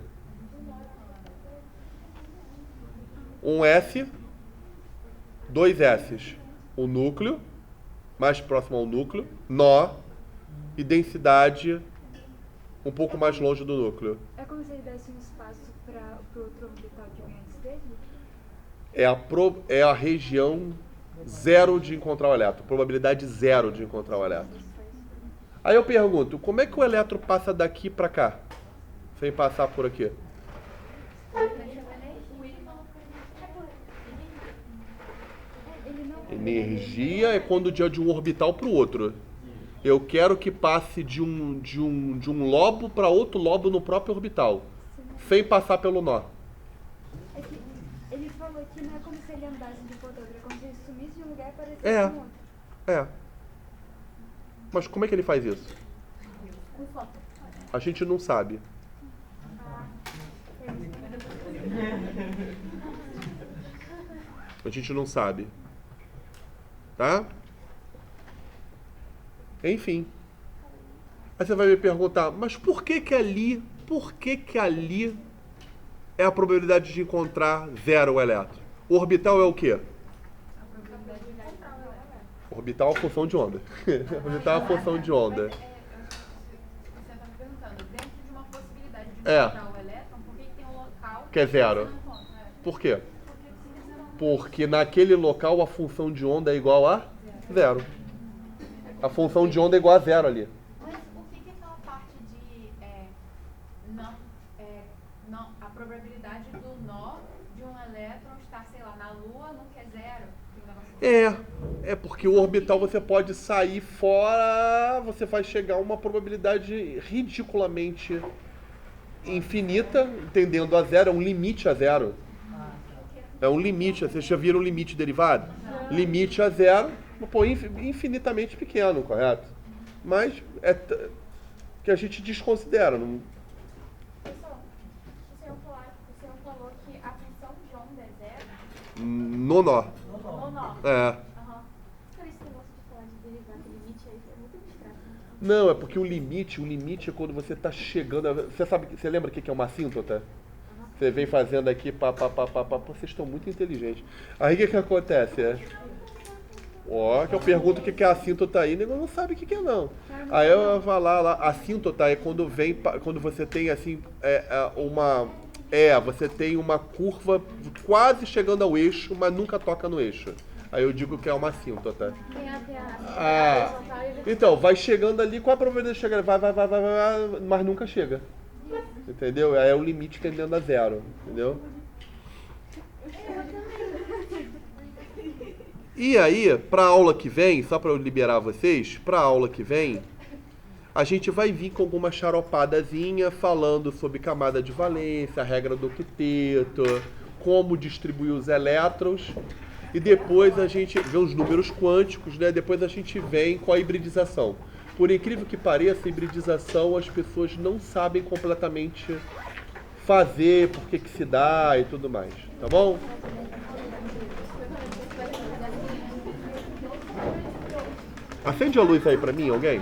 1S, 2S, o núcleo, mais próximo ao núcleo, nó e densidade um pouco mais longe do núcleo. É como se ele desse um espaço para o outro orbital que vem antes dele? É a região zero de encontrar o elétron, probabilidade zero de encontrar o elétron. Aí eu pergunto, como é que o elétron passa daqui para cá, sem passar por aqui? Energia é quando de um orbital para o outro. Eu quero que passe de um lobo para outro lobo no próprio orbital, sem passar pelo nó. É que ele falou que não é como se ele andasse de ponta a outra, é como se ele sumisse de um lugar e aparecesse É. no outro. É. Mas como é que ele faz isso? A gente não sabe. A gente não sabe. Tá? Enfim. Aí você vai me perguntar, mas por que ali é a probabilidade de encontrar zero o elétron? O orbital é o quê? O orbital é a função de onda. O orbital é a função de onda. Você está me perguntando, dentro de uma possibilidade de É. encontrar o elétron, por que tem um local Que é zero. você não encontra? Por quê? Porque naquele local a função de onda é igual a zero. A função de onda é igual a zero ali. Mas o que é aquela parte de a probabilidade do nó de um elétron estar, sei lá, na Lua nunca é zero? Tem um negócio É porque o orbital você pode sair fora, você vai chegar a uma probabilidade ridiculamente infinita, entendendo a zero, é um limite a zero. É um limite, vocês já viram o limite derivado? Limite a zero, pô, infinitamente pequeno, correto? Mas é que a gente desconsidera. Não... Pessoal, o senhor falou que a função de onda é zero? No nó. Ou não? É. Aham. Por esse negócio de falar de derivado e limite aí é muito abstrato. Não, é porque o limite é quando você está chegando. Você lembra o que é uma assíntota? Você vem fazendo aqui, vocês estão muito inteligentes. Aí o que acontece? Que eu pergunto o que é assíntota aí, nego não sabe o que é não. Aí eu vou falar lá, assíntota é quando você tem assim, você tem uma curva quase chegando ao eixo, mas nunca toca no eixo. Aí eu digo que é uma assíntota. Tem a Então, vai chegando ali, qual a probabilidade de chegar? Vai, mas nunca chega. Entendeu? Aí é o limite tendendo a zero. Entendeu? E aí, para a aula que vem, só para eu liberar vocês, para a aula que vem, a gente vai vir com alguma charopadazinha falando sobre camada de valência, a regra do octeto, como distribuir os elétrons, e depois a gente vê os números quânticos, né? Depois a gente vem com a hibridização. por incrível que pareça, a hibridização as pessoas não sabem completamente fazer, por que se dá e tudo mais, tá bom? Acende a luz aí pra mim, alguém?